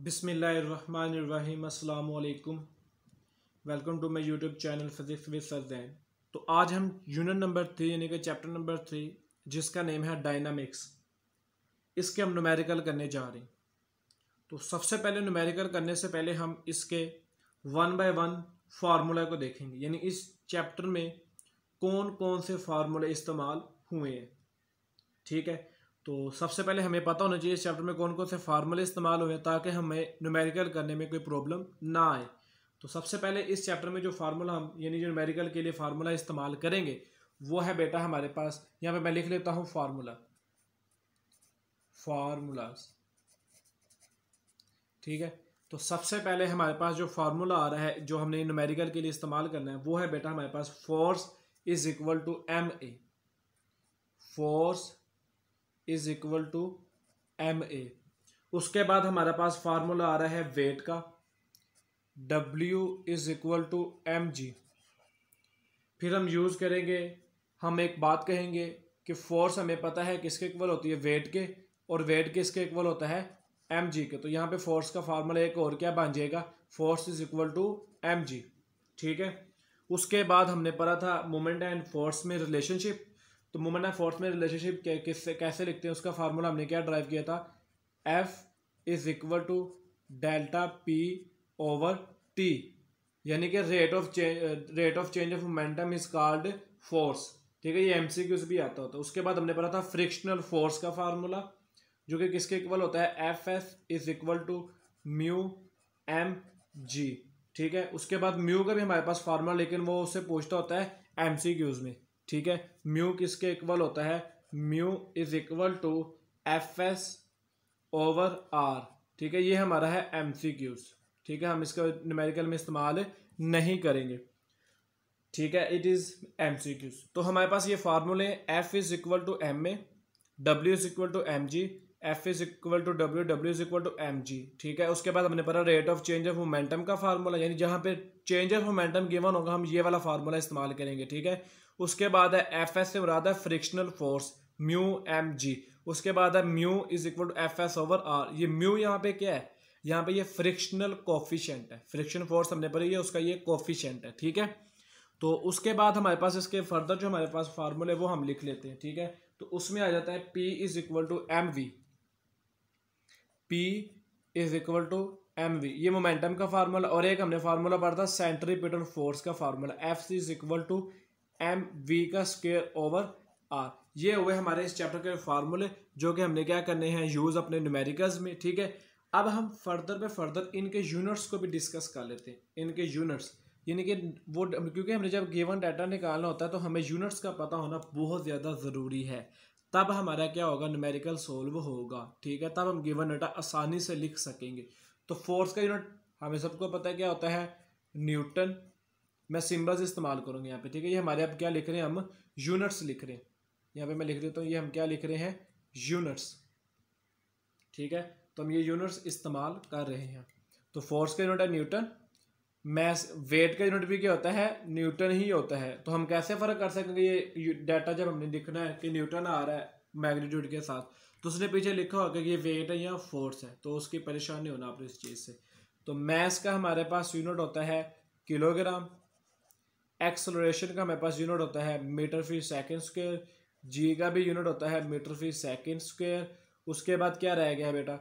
बिस्मिल्लाहिर्रहमानिर्रहीम अस्सलाम वालेकुम। Welcome to my YouTube channel physics with Sardain. तो आज हम यूनिट नंबर 3 यानी कि चैप्टर नंबर 3 जिसका नेम है डायनामिक्स, इसके हम न्यूमेरिकल करने जा रहे हैं। तो सबसे पहले न्यूमेरिकल करने से पहले हम इसके वन बाय वन फार्मूला को देखेंगे, यानी इस चैप्टर में कौन कौन से फार्मूले इस्तेमाल हुए हैं। ठीक है, तो सबसे पहले हमें पता होना चाहिए इस चैप्टर में कौन कौन से फार्मूले इस्तेमाल हुए हैं ताकि हमें न्यूमेरिकल करने में कोई प्रॉब्लम ना आए। तो सबसे पहले इस चैप्टर में जो फार्मूला हम यानी जो न्यूमेरिकल के लिए फार्मूला इस्तेमाल करेंगे वो है बेटा हमारे पास, यहाँ पे मैं लिख लेता हूँ फार्मूलाज। ठीक है, तो सबसे पहले हमारे पास जो फार्मूला आ रहा है जो हमने न्यूमेरिकल के लिए इस्तेमाल करना है वो है बेटा हमारे पास force is equal to ma। Force is equal to ma। उसके बाद हमारे पास फार्मूला आ रहा है वेट का, W is equal to mg। फिर हम यूज करेंगे, हम एक बात कहेंगे कि फोर्स हमें पता है किसके इक्वल होती है, वेट के, और वेट किसके इक्वल होता है, mg के। तो यहाँ पे फोर्स का फार्मूला एक और क्या बन जाएगा, force is equal to mg। ठीक है, उसके बाद हमने पढ़ा था मोमेंट एंड फोर्स में रिलेशनशिप। तो मोमेंट एंड फोर्स में रिलेशनशिप किससे कैसे लिखते हैं, उसका फार्मूला हमने क्या ड्राइव किया था, F is equal to delta P over T, यानी कि rate of change of momentum is called force. ठीक है, ये MCQs भी आता होता है। उसके बाद हमने पढ़ा था फ्रिक्शनल फोर्स का फार्मूला जो कि किसके इक्वल होता है, FF is equal to mu mg। ठीक है, उसके बाद म्यू का भी हमारे पास फार्मूला, लेकिन वो उससे पूछता होता है MCQs में। ठीक है, म्यू किसके इक्वल होता है, mu is equal to FS over R। ठीक है, ये हमारा है MCQs। ठीक है, हम इसका न्यूमेरिकल में इस्तेमाल नहीं करेंगे। ठीक है, इट इज MCQs। तो हमारे पास ये फार्मूले F is equal to ma, W is equal to mg, F is equal to W, W is equal to mg। ठीक है, उसके बाद हमने पढ़ा rate of change of momentum का फार्मूला, यानी जहाँ पे चेंज ऑफ मोमेंटम गिवन होगा हम ये वाला फार्मूला इस्तेमाल करेंगे। ठीक है, उसके बाद है FS से मुराद है फ्रिक्शनल फोर्स म्यू mg। उसके बाद है mu is equal to FS over R। ये म्यू यहाँ पे क्या है, यहाँ पे ये फ्रिक्शनल कोफिशिएंट है। फ्रिक्शन फोर्स हमने पढ़ी है, उसका ये कोफिशिएंट है। ठीक है, तो उसके बाद हमारे पास इसके फर्दर जो हमारे पास फार्मूले वो हम लिख लेते हैं। ठीक है, तो उसमें आ जाता है P is equal to mv। P is equal to mv, ये मोमेंटम का फार्मूला। और एक हमने फार्मूला पढ़ा था सेंट्रीपिटल फोर्स का formula, F is equal to mv का स्क्वायर ओवर r। ये हुए हमारे इस चैप्टर के फार्मूले जो कि हमने क्या करने हैं, यूज अपने न्यूमेरिकल्स में। ठीक है, अब हम फर्दर इनके यूनिट्स को भी डिस्कस कर लेते हैं। इनके यूनिट्स यानी कि वो, क्योंकि हमने जब गिवन डाटा निकालना होता है तो हमें यूनिट्स का पता होना बहुत ज़्यादा ज़रूरी है, तब हमारा क्या होगा, न्यूमेरिकल सोल्व होगा। ठीक है, तब हम गिवन डाटा आसानी से लिख सकेंगे। तो फोर्स का यूनिट हमें सबको पता है क्या होता है, न्यूटन। मैं सिंबल्स इस्तेमाल करूँगी यहाँ पे। ठीक है, ये हमारे अब क्या लिख रहे हैं, हम यूनिट्स लिख रहे हैं। यहाँ पे मैं लिख देता हूँ, ये हम क्या लिख रहे हैं, यूनिट्स। ठीक है, तो हम ये यूनिट्स इस्तेमाल कर रहे हैं। तो फोर्स का यूनिट है न्यूटन, मैस वेट का यूनिट भी क्या होता है, न्यूटन ही होता है। तो हम कैसे फ़र्क कर सकेंगे, ये डाटा जब हमने लिखना है कि न्यूटन आ रहा है मैग्नीट्यूड के साथ, तो उसने पीछे लिखा होगा कि ये वेट है या फोर्स है, तो उसकी परेशानी होना आप इस चीज़ से। तो मैस का हमारे पास यूनिट होता है किलोग्राम, एक्सलरेशन का हमारे पास यूनिट होता है मीटर फी सेकेंड स्क्वायर, जी का भी यूनिट होता है मीटर फी सेकेंड स्क्वायर। उसके बाद क्या रह गया बेटा,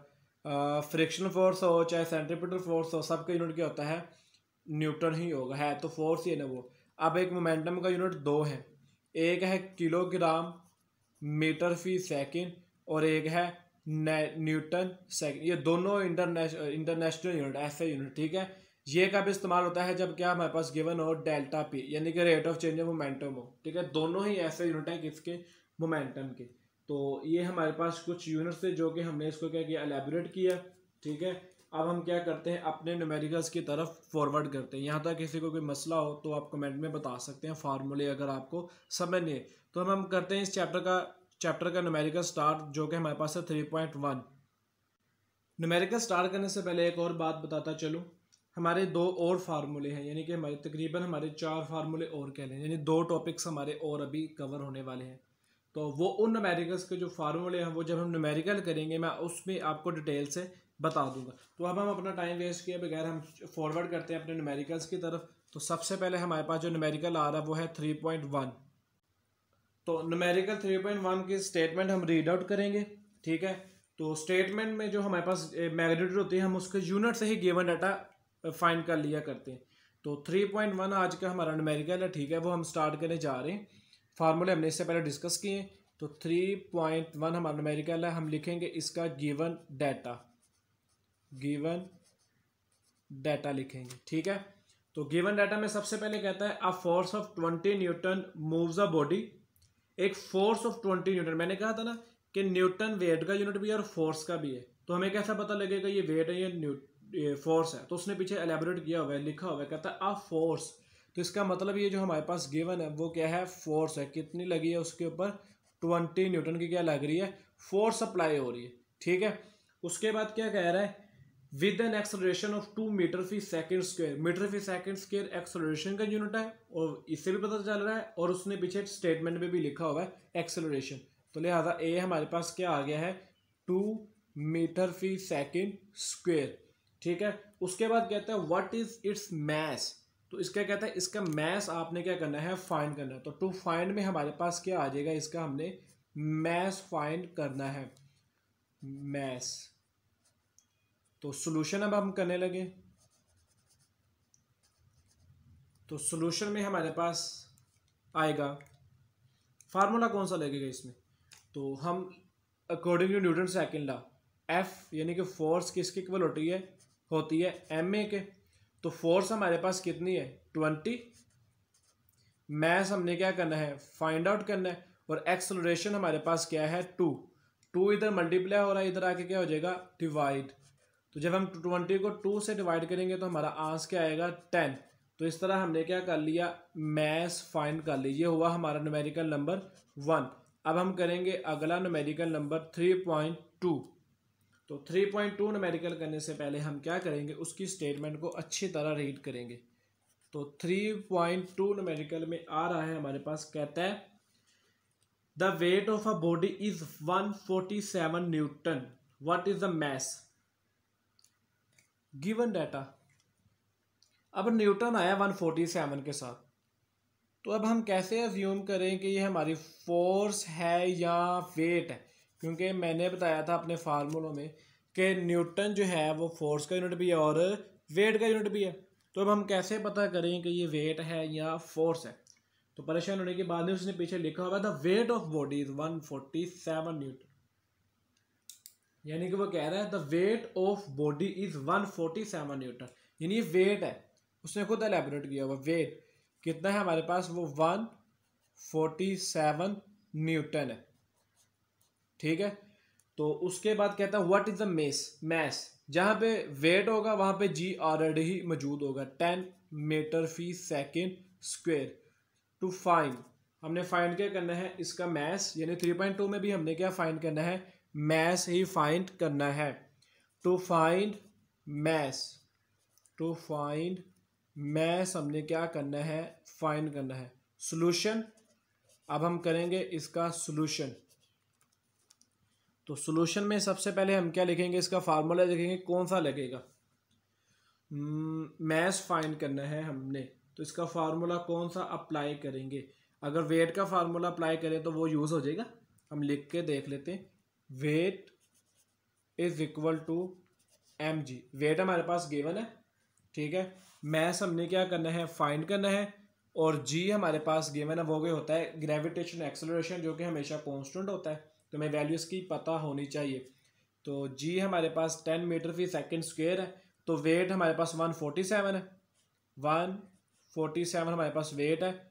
फ्रिक्शनल फोर्स हो चाहे सेंट्रीपिटल फोर्स हो, सबका यूनिट क्या होता है, न्यूटन ही होगा, है तो फोर्स ही है ना वो। अब एक मोमेंटम का यूनिट दो है, एक है किलोग्राम मीटर फी सेकेंड और एक है न्यूटन सेकेंड। ये दोनों इंटरनेशनल यूनिट, ऐसे यूनिट। ठीक है, ये कब इस्तेमाल होता है, जब क्या हमारे पास गिवन हो डेल्टा पी, यानी कि rate of change of momentum हो। ठीक है, दोनों ही ऐसे यूनिट हैं किसके, मोमेंटम के। तो ये हमारे पास कुछ यूनिट्स थे जो कि हमने इसको क्या किया, एलैबोरेट किया। ठीक है, अब हम क्या करते हैं, अपने न्यूमेरिकल्स की तरफ फॉरवर्ड करते हैं। यहाँ तक किसी को कोई मसला हो तो आप कमेंट में बता सकते हैं, फार्मूले अगर आपको समझ नहीं है। तो हम करते हैं इस चैप्टर का न्यूमेरिकल स्टार्ट, जो कि हमारे पास है 3.1। न्यूमेरिकल स्टार्ट करने से पहले एक और बात बताता चलूँ, हमारे दो और फार्मूले हैं, यानी कि हमारे तकरीबन हमारे 4 फार्मूले और कह लें, यानी 2 टॉपिक्स हमारे और अभी कवर होने वाले हैं। तो वो उन न्यूमेरिकल्स के जो फार्मूले हैं वो जब हम न्यूमेरिकल करेंगे मैं उसमें आपको डिटेल से बता दूंगा। तो अब हम अपना टाइम वेस्ट किए बगैर हम फॉरवर्ड करते हैं अपने न्यूमेरिकल्स की तरफ। तो सबसे पहले हमारे पास जो न्यूमेरिकल आ रहा है वो है 3.1। तो न्यूमेरिकल 3.1 की स्टेटमेंट हम रीड आउट करेंगे, ठीक है। तो स्टेटमेंट में जो हमारे पास मैग्नीट्यूड होती है हम उसके यूनिट से ही गिवन डाटा फाइंड कर लिया करते हैं। तो 3.1 आज का हमारा न्यूमेरिकल है, ठीक है, वो हम स्टार्ट करने जा रहे हैं। फार्मूले हमने इससे पहले डिस्कस किए। तो 3.1 हमारा न्यूमेरिकल है, हम लिखेंगे इसका गिवन डाटा लिखेंगे, ठीक है। तो गिवन डाटा में सबसे पहले कहता है अ force of 20 Newton moves a body. एक फोर्स ऑफ 20 न्यूटन, मैंने कहा था ना कि न्यूटन वेट का यूनिट भी है और फोर्स का भी है। तो हमें कैसा पता लगेगा ये वेट है ये फोर्स है? तो उसने पीछे एलैबोरेट किया हुआ है, लिखा हुआ है, कहता है अ फोर्स। तो इसका मतलब ये जो हमारे पास गिवन है वो क्या है? फोर्स है। कितनी लगी है उसके ऊपर? 20 न्यूटन की क्या लग रही है? फोर्स अप्लाई हो रही है, ठीक है। उसके बाद क्या कह रहा है? With an acceleration of 2 meter per second square. Meter per second square acceleration का यूनिट है और इससे भी पता चल रहा है, और उसने पीछे स्टेटमेंट में भी लिखा हुआ है एक्सेलरेशन। तो लिहाजा ए हमारे पास क्या आ गया है? 2 मीटर फी सेकेंड स्क्वायर, ठीक है। उसके बाद कहता है व्हाट इज इट्स मैस। तो इसका कहता है इसका मैस आपने क्या करना है? फाइंड करना है। तो टू फाइंड में हमारे पास क्या आ जाएगा? इसका हमने मैस फाइंड करना है, मैस। तो सॉल्यूशन अब हम करने लगे। तो सॉल्यूशन में हमारे पास आएगा, फार्मूला कौन सा लगेगा इसमें? तो हम according to Newton second law F यानी कि फोर्स किसकी इक्वल होती है एम ए के। तो फोर्स हमारे पास कितनी है? 20। मैस हमने क्या करना है? फाइंड आउट करना है। और एक्सेलरेशन हमारे पास क्या है? 2 इधर मल्टीप्लाई हो रहा है, इधर आके क्या हो जाएगा? डिवाइड। तो जब हम 20 को 2 से डिवाइड करेंगे तो हमारा आंसर क्या आएगा? 10। तो इस तरह हमने क्या कर लिया? मैस फाइंड कर लीजिए, हुआ हमारा न्यूमेरिकल नंबर 1। अब हम करेंगे अगला न्यूमेरिकल नंबर 3.2। तो 3.2 न्यूमेरिकल करने से पहले हम क्या करेंगे? उसकी स्टेटमेंट को अच्छी तरह रीड करेंगे। तो 3.2 न्यूमेरिकल में आ रहा है हमारे पास, कहता है the weight of a body is 147 newton. What is the mass given data. अब न्यूटन आया 147 के साथ। तो अब हम कैसे अज्यूम करें कि ये हमारी फोर्स है या वेट है? क्योंकि मैंने बताया था अपने फार्मूलों में कि न्यूटन जो है वो फोर्स का यूनिट भी है और वेट का यूनिट भी है। तो अब हम कैसे पता करें कि ये वेट है या फोर्स है? तो परेशान होने के बाद उसने पीछे लिखा हुआ the weight of body is 147 Newton. यानी कि वो कह रहा है the weight of body is 147 Newton, यानी ये वेट है। उसने खुद एलैबोरेट किया हुआ वेट कितना है हमारे पास? वो 147 न्यूटन है, ठीक है। तो उसके बाद कहता है व्हाट इज द मैस। जहां पे वेट होगा वहां पे जी ऑलरेडी ही मौजूद होगा, 10 meter per second square. To find हमने फाइंड क्या करना है? इसका मैस, यानी 3.2 में भी हमने क्या फाइंड करना है? मैस ही फाइंड करना है। टू फाइंड मैस हमने क्या करना है? फाइंड करना है। सॉल्यूशन अब हम करेंगे इसका सॉल्यूशन। तो सॉल्यूशन में सबसे पहले हम क्या लिखेंगे? इसका फार्मूला लिखेंगे। कौन सा लगेगा? मैस फाइंड करना है हमने, तो इसका फार्मूला कौन सा अप्लाई करेंगे? अगर वेट का फार्मूला अप्लाई करें तो वो यूज़ हो जाएगा। हम लिख के देख लेते हैं। Weight is equal to M G. Weight हमारे पास गिवन है, ठीक है। मैस हमने क्या करना है? फाइंड करना है। और जी हमारे पास गिवन है, वो क्या होता है? ग्रेविटेशन एक्सेलरेशन, जो कि हमेशा कांस्टेंट होता है। तो हमें वैल्यूज़ की पता होनी चाहिए। तो जी हमारे पास 10 मीटर फी सेकेंड स्क्वायर है। तो वेट हमारे पास 147 है, 147 हमारे पास वेट है।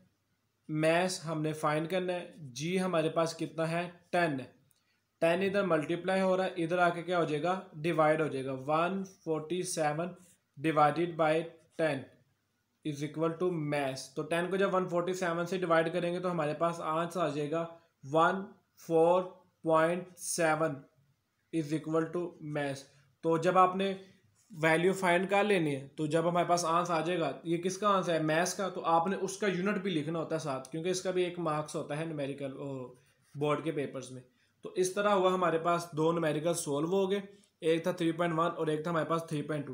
मैस हमने फाइंड करना है। जी हमारे पास कितना है? 10 है। 10 इधर मल्टीप्लाई हो रहा है, इधर आके क्या हो जाएगा? डिवाइड हो जाएगा। 147 divided by 10 is equal to mass. तो 10 को जब 147 से डिवाइड करेंगे तो हमारे पास आंसर आ जाएगा 14.7 इज इक्वल टू मैस। तो जब आपने वैल्यू फाइंड कर लेनी है तो जब हमारे पास आंसर आ जाएगा, ये किसका आंसर है? मैस का, तो आपने उसका यूनिट भी लिखना होता है साथ, क्योंकि इसका भी एक मार्क्स होता है न्यूमेरिकल बोर्ड के पेपर्स में। तो इस तरह हुआ हमारे पास 2 न्यूमेरिकल सोल्व हो गए। एक था 3.1 और एक था हमारे पास 3.2।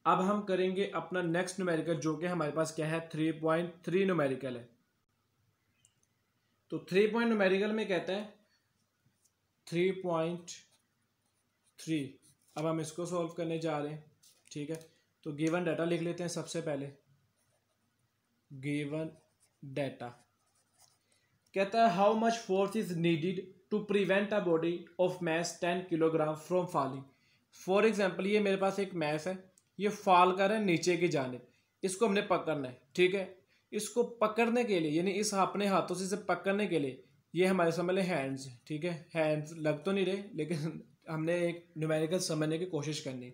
अब हम करेंगे अपना नेक्स्ट न्यूमेरिकल, जो कि हमारे पास क्या है 3.3 न्यूमेरिकल है। तो 3 पॉइंट न्यूमेरिकल में कहता है 3.3। अब हम इसको सॉल्व करने जा रहे हैं, ठीक है। तो गिवन डाटा लिख लेते हैं सबसे पहले। गिवन डाटा कहता है how much force is needed to prevent a body of mass 10 kilogram from falling. For example ये मेरे पास एक मैस है, ये फॉल कर रहा है नीचे की जानिब, इसको हमने पकड़ना है, ठीक है। इसको पकड़ने के लिए यानी इस अपने हाथों से इसे पकड़ने के लिए ये हमारे समझ लें हैंड्स, ठीक है। हैंड्स लग तो नहीं रहे लेकिन हमने एक न्यूमेरिकल समझने की कोशिश करनी है।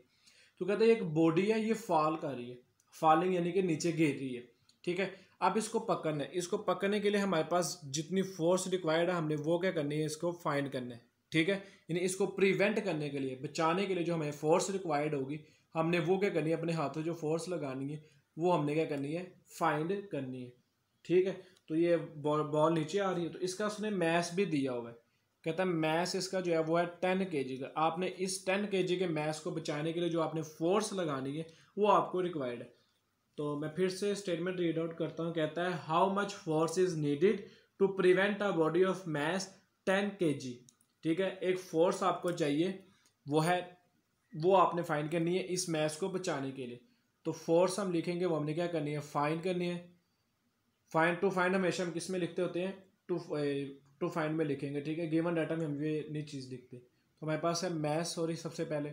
तो कहते हैं एक बॉडी है, ये फॉल कर रही है, फॉलिंग यानी कि नीचे गिर रही है, ठीक है। अब इसको पकड़ना है, इसको पकड़ने के लिए हमारे पास जितनी फोर्स रिक्वायर्ड है हमने वो क्या करनी है, इसको फाइंड करना है, ठीक है। यानी इसको प्रिवेंट करने के लिए, बचाने के लिए जो हमें फोर्स रिक्वायर्ड होगी हमने वो क्या करनी है, अपने हाथों जो फोर्स लगानी है वो हमने क्या करनी है, फाइंड करनी है, ठीक है। तो ये बॉल नीचे आ रही है, तो इसका उसने मैस भी दिया हुआ है। कहता है मैस इसका जो है वो है 10 kg का। आपने इस 10 kg के मैस को बचाने के लिए जो आपने फोर्स लगानी है वो आपको रिक्वायर्ड है। तो मैं फिर से स्टेटमेंट रीड आउट करता हूँ। कहता है how much force is needed to prevent a body of mass 10 kg, ठीक है। एक फोर्स आपको चाहिए, वो आपने फाइंड करनी है इस मैस को बचाने के लिए। तो फोर्स हम लिखेंगे वो हमने क्या करनी है, फाइंड करनी है। फाइंड टू फाइंड हमेशा हम किस में लिखते होते हैं, टू फाइंड में लिखेंगे, ठीक है। गिवन डाटा में हम ये नई चीज़ लिखते हैं। तो हमारे पास है मैस, सॉरी सबसे पहले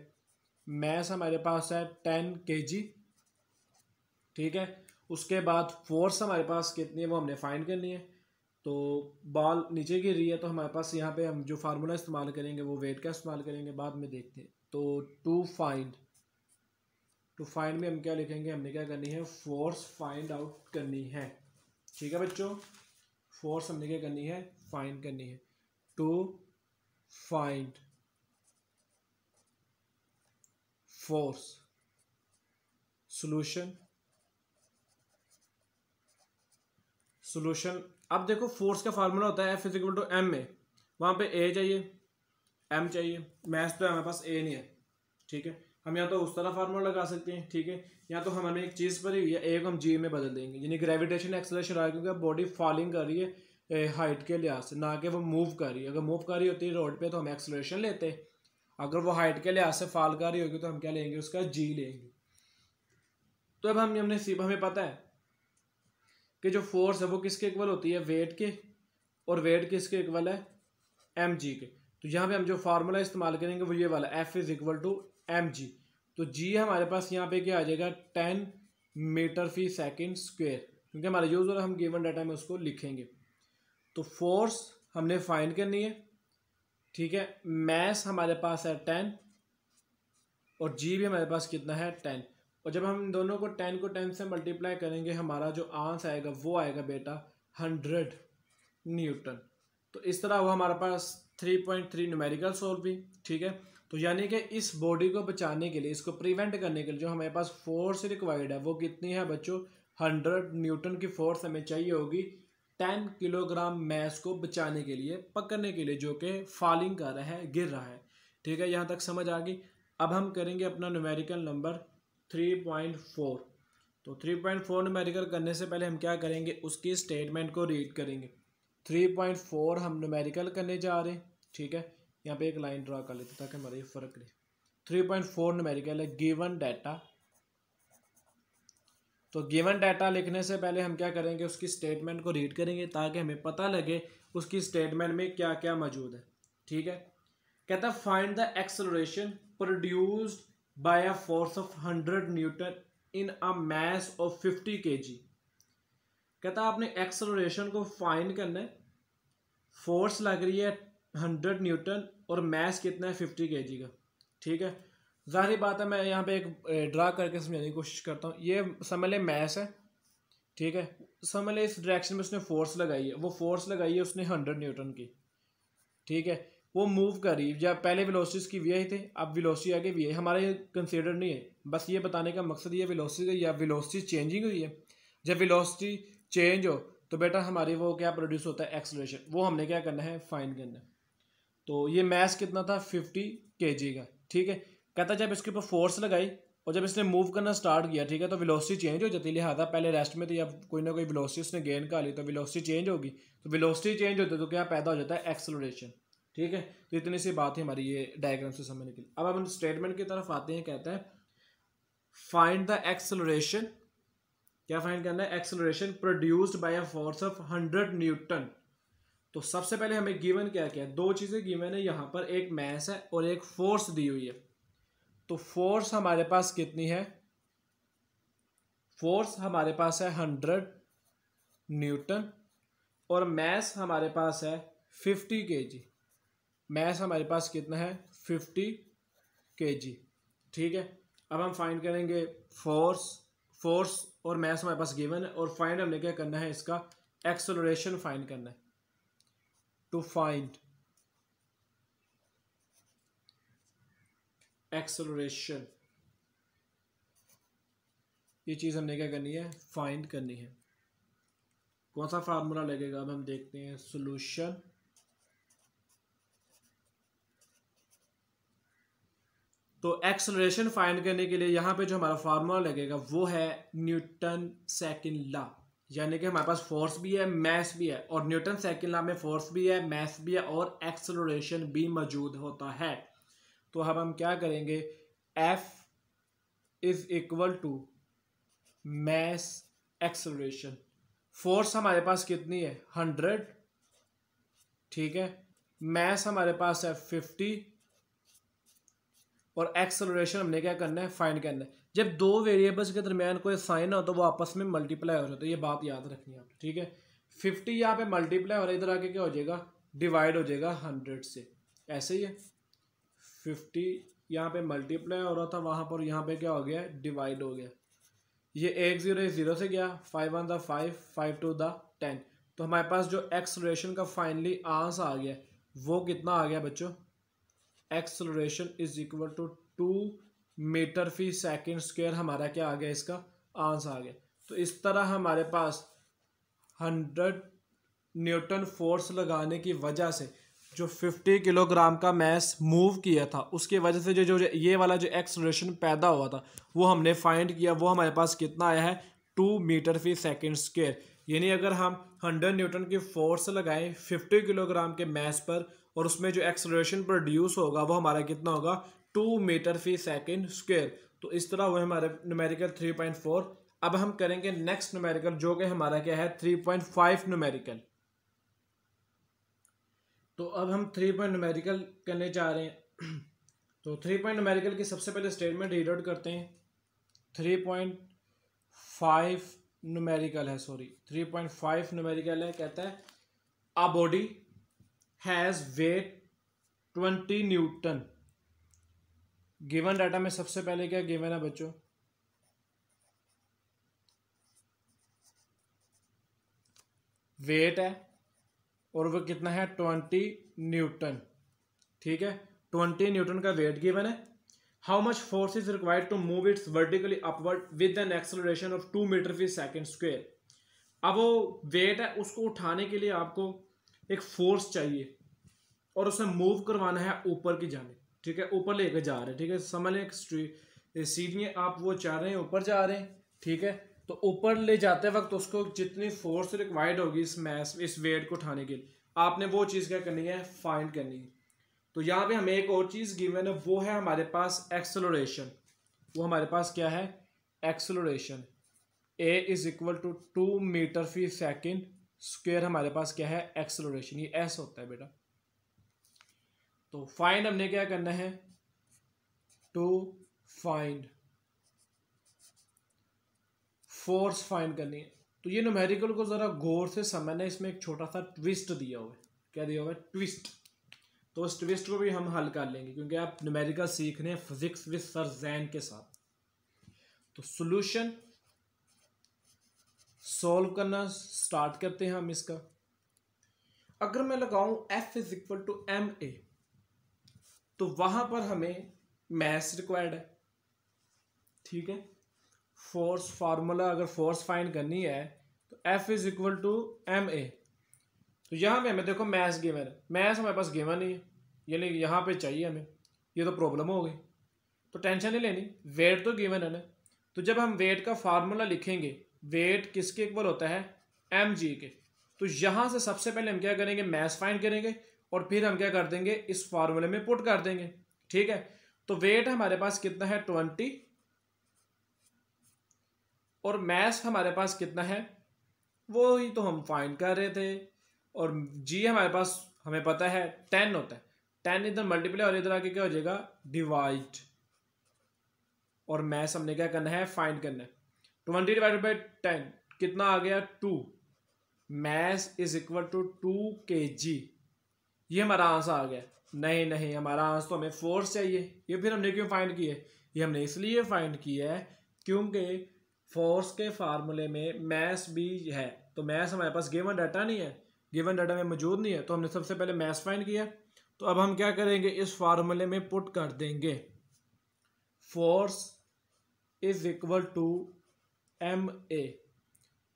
मैस हमारे पास है 10 kg, ठीक है। उसके बाद फोर्स हमारे पास कितनी है वो हमने फाइंड करनी है। तो बॉल नीचे गिर रही है, तो हमारे पास यहाँ पे हम जो फार्मूला इस्तेमाल करेंगे वो वेट का इस्तेमाल करेंगे, बाद में देखते हैं। तो टू फाइंड में हम क्या लिखेंगे, हमने क्या करनी है, फोर्स फाइंड आउट करनी है, ठीक है बच्चों। फोर्स हमने क्या करनी है, फाइंड करनी है। To find force, solution. अब देखो फोर्स का फार्मूला होता है F इक्वल टू एम में, वहाँ पे ए चाहिए, एम चाहिए। मैथ्स तो हमारे पास ए नहीं है, ठीक है। हम या तो उस तरह फार्मूला लगा सकते हैं, ठीक है, या तो हमने एक चीज़ पर ही ए को हम जी में बदल देंगे, यानी ग्रेविटेशन एक्सेलरेशन आ, क्योंकि बॉडी फॉलिंग कर रही है हाइट के लिहाज से, ना कि वो मूव कर रही है। अगर मूव कर रही होती है रोड पे तो हम एक्सेलरेशन लेते हैं, अगर वो हाइट के लिहाज से फॉल कर रही होगी तो हम क्या लेंगे, उसका जी लेंगे। तो अब हमें पता है कि जो फोर्स है वो किसके इक्वल होती है, वेट के, और वेट किसके इक्वल है, एम जी के। तो यहाँ पे हम जो फार्मूला इस्तेमाल करेंगे वो ये वाला F is equal to M G. तो जी हमारे पास यहाँ पे क्या आ जाएगा, 10 मीटर फी सेकेंड स्क्वेयर, क्योंकि हमारा यूज हो रहा है, हम गिवन डाटा में उसको लिखेंगे। तो फोर्स हमने फाइंड करनी है, ठीक है। मैस हमारे पास है 10 और जी भी हमारे पास कितना है 10। और जब हम दोनों को 10 से मल्टीप्लाई करेंगे हमारा जो आंसर आएगा वो आएगा बेटा 100 न्यूटन। तो इस तरह वो हमारे पास 3.3 न्यूमेरिकल सॉल्व भी, ठीक है। तो यानी कि इस बॉडी को बचाने के लिए, इसको प्रिवेंट करने के लिए जो हमारे पास फोर्स रिक्वायर्ड है वो कितनी है बच्चों, 100 न्यूटन की फोर्स हमें चाहिए होगी 10 किलोग्राम मैस को बचाने के लिए, पकड़ने के लिए, जो कि फॉलिंग कर रहा है, गिर रहा है, ठीक है। यहाँ तक समझ आ गई। अब हम करेंगे अपना न्यूमेरिकल नंबर 3.4। तो 3.4 न्यूमेरिकल करने से पहले हम क्या करेंगे, उसकी स्टेटमेंट को रीड करेंगे। 3.4 हम न्यूमेरिकल करने जा रहे हैं, ठीक है। यहाँ पे एक लाइन ड्रा कर लेते ताकि हमारा ये फर्क रहे। 3.4 न्यूमेरिकल है गिवन डाटा। तो गिवन डाटा लिखने से पहले हम क्या करेंगे, उसकी स्टेटमेंट को रीड करेंगे ताकि हमें पता लगे उसकी स्टेटमेंट में क्या क्या मौजूद है, ठीक है। कहता है find the acceleration produced by a force of 100 Newton in a mass of 50 kg। कहता है आपने एक्सेलरेशन को फाइंड करना है, फोर्स लग रही है 100 न्यूटन और मास कितना है 50 kg का, ठीक है। जाहिर बात है मैं यहाँ पे एक ड्रा करके समझाने की कोशिश करता हूँ। ये समझ लें मैस है, ठीक है। समझ लें इस डायरेक्शन में उसने फोर्स लगाई है, वो फोर्स लगाई है उसने 100 न्यूटन की, ठीक है। वो मूव कर रही है, जब पहले वेलोसिटी की वी आई थे, अब वेलोसिटी आगे वी आई, हमारा ये कंसिडर नहीं है, बस ये बताने का मकसद ये वेलोसिटी या वेलोसिटी चेंजिंग हुई है। जब वेलोसिटी चेंज हो तो बेटा हमारी वो क्या प्रोड्यूस होता है, एक्सेलरेशन, वो हमने क्या करना है, फाइंड करना है। तो ये मैस कितना था 50 kg का, ठीक है। कहता है जब इसके ऊपर फोर्स लगाई और जब इसने मूव करना स्टार्ट किया, ठीक है, तो वेलोसिटी चेंज हो जाती है। लिहाजा पहले रेस्ट में थी, अब कोई ना कोई वेलोसिटी उसने गेन कर ली तो वेलोसिटी चेंज होगी। तो वेलोसिटी चेंज होती है तो क्या पैदा हो जाता है, एक्सेलरेशन। ठीक है, तो इतनी सी बात है हमारी ये डायग्राम से समझने के लिए। अब हम स्टेटमेंट की तरफ आते हैं। कहता है फाइंड द एक्सेलरेशन, क्या फाइंड करना है, acceleration produced by a force of 100 Newton. तो सबसे पहले हमें गिवन क्या क्या है, दो चीजें गिवन है यहाँ पर, एक मास है और एक फोर्स दी हुई है। तो फोर्स हमारे पास कितनी है, फोर्स हमारे पास है 100 न्यूटन और मास हमारे पास है 50 kg। मास हमारे पास कितना है, 50 kg। ठीक है, अब हम फाइंड करेंगे फोर्स और मास हमारे पास गिवन है और फाइंड हमने क्या करना है, इसका एक्सेलरेशन फाइंड करना है। टू फाइंड एक्सेलरेशन, ये चीज़ हमने क्या करनी है, फाइंड करनी है। कौन सा फार्मूला लगेगा, अब हम देखते हैं। सॉल्यूशन, तो एक्सेलरेशन फाइंड करने के लिए यहाँ पे जो हमारा फार्मूला लगेगा वो है न्यूटन सेकंड लॉ। यानी कि हमारे पास फोर्स भी है, मास भी है, और न्यूटन सेकंड लॉ में फोर्स भी है, मास भी है और एक्सेलरेशन भी मौजूद होता है। तो अब हम क्या करेंगे, F is equal to mass acceleration. Force हमारे पास कितनी है, 100, ठीक है, मास हमारे पास है 50 और एक्सेलरेशन हमने क्या करना है, फाइंड करना है। जब दो वेरिएबल्स के दरमियान कोई साइन हो तो वो आपस में मल्टीप्लाई हो जाता है, ये बात याद रखनी है आपको। ठीक है, 50 यहाँ पे मल्टीप्लाई हो रहा है, इधर आके क्या हो जाएगा, डिवाइड हो जाएगा 100 से। ऐसे ही है, 50 यहाँ पे मल्टीप्लाई हो रहा था वहाँ पर, यहाँ पे क्या हो गया, डिवाइड हो गया। ये 1 0 0 से गया, 5 1 5 5 2 10। तो हमारे पास जो एक्सेलरेशन का फाइनली आंसर आ गया वो कितना आ गया बच्चों, acceleration is equal to 2 meter per second square. हमारा क्या आ गया, इसका आंसर आ गया। तो इस तरह हमारे पास 100 न्यूटन फोर्स लगाने की वजह से जो 50 किलोग्राम का मास मूव किया था, उसकी वजह से जो ये वाला जो एक्सेलरेशन पैदा हुआ था वो हमने फाइंड किया। वो हमारे पास कितना आया है, 2 मीटर फी सेकेंड स्क्वायर। यानी अगर हम 100 न्यूटन की फोर्स लगाएं 50 किलोग्राम के मास पर और उसमें जो एक्सेलरेशन प्रोड्यूस होगा वो हमारा कितना होगा, 2 मीटर फी सेकेंड स्क्वायर। तो इस तरह हुए हमारे न्यूमेरिकल 3.4। अब हम करेंगे नेक्स्ट न्यूमेरिकल जो कि हमारा क्या है, 3.5 न्यूमेरिकल। तो अब हम 3 पॉइंट न्यूमेरिकल करने जा रहे हैं। तो 3 पॉइंट न्यूमेरिकल की सबसे पहले स्टेटमेंट रीड आउट करते हैं। 3.5 न्यूमेरिकल है, सॉरी 3.5 न्यूमेरिकल है। कहता है a body has weight 20 newton. Given data में सबसे पहले क्या गिवन है बच्चों, वेट है और वो कितना है, 20 न्यूटन। ठीक है, 20 न्यूटन का वेट गिवन है। How much force is required to move its vertically upward with an acceleration of 2 meter per second square. अब वो वेट है, उसको उठाने के लिए आपको एक फोर्स चाहिए और उसे मूव करवाना है ऊपर की जाने। ठीक है, ऊपर लेकर जा रहे हैं। ठीक है, समझ लें सीढ़ियाँ आप वो चाह रहे हैं ऊपर जा रहे हैं। ठीक है, तो ऊपर ले जाते वक्त उसको जितनी फोर्स रिक्वायर्ड होगी इस मैस इस वेट को उठाने के लिए, आपने वो चीज़ क्या करनी है, फाइंड करनी है। तो यहाँ पे हमें एक और चीज़ गिवन है, वो है हमारे पास एक्सेलरेशन। वो हमारे पास क्या है, acceleration. A is equal to 2 meter per second square. हमारे पास क्या है, एक्सेलरेशन। ये एस होता है बेटा। तो फाइंड हमने क्या करना है, टू फाइंड फोर्स फाइंड करनी है। तो ये न्यूमेरिकल को जरा गौर से समझना है, इसमें एक छोटा सा ट्विस्ट दिया हुआ है। क्या दिया हुआ है, ट्विस्ट। तो उस ट्विस्ट को भी हम हल कर लेंगे क्योंकि आप न्यूमेरिकल सीख रहे हैं फिजिक्स विद सर जैन के साथ। तो सॉल्यूशन सॉल्व करना स्टार्ट करते हैं हम इसका। अगर मैं लगाऊं F is equal to ma, तो वहां पर हमें मास रिक्वायर्ड है। ठीक है, फोर्स फार्मूला अगर फोर्स फाइंड करनी है तो F is equal to ma। तो यहाँ पे हमें देखो मास गिवन है, मास हमारे पास गिवन नहीं है, यानी यहाँ पे चाहिए हमें, ये तो प्रॉब्लम हो गई। तो टेंशन नहीं लेनी, वेट तो गिवन है ना। तो जब हम वेट का फार्मूला लिखेंगे, वेट किसके इक्वल होता है, एम जी के, तो यहाँ से सबसे पहले हम क्या करेंगे, मैस फाइंड करेंगे और फिर हम क्या कर देंगे, इस फार्मूले में पुट कर देंगे। ठीक है, तो वेट हमारे पास कितना है 20 और मैस हमारे पास कितना है, वो ही तो हम फाइंड कर रहे थे। और जी हमारे पास हमें पता है 10 होता है, 10 इधर मल्टीप्लाई और इधर आके क्या हो जाएगा, डिवाइड। और मैस हमने क्या करना है, फाइंड करना है। 20 डिवाइडेड बाई 10 कितना आ गया, 2। Mass is equal to 2 kg। ये हमारा आंसर आ गया। नहीं नहीं, हमारा आंसर तो हमें फोर्स चाहिए। ये फिर हमने क्यों फाइंड किया है, ये हमने इसलिए फाइंड किया है क्योंकि फोर्स के फार्मूले में मैस भी है। तो मैस हमारे पास गिवन डाटा नहीं है, गिवन डाटा में मौजूद नहीं है, तो हमने सबसे पहले मैस फाइंड किया। तो अब हम क्या करेंगे, इस फार्मूले में पुट कर देंगे force is equal to M A.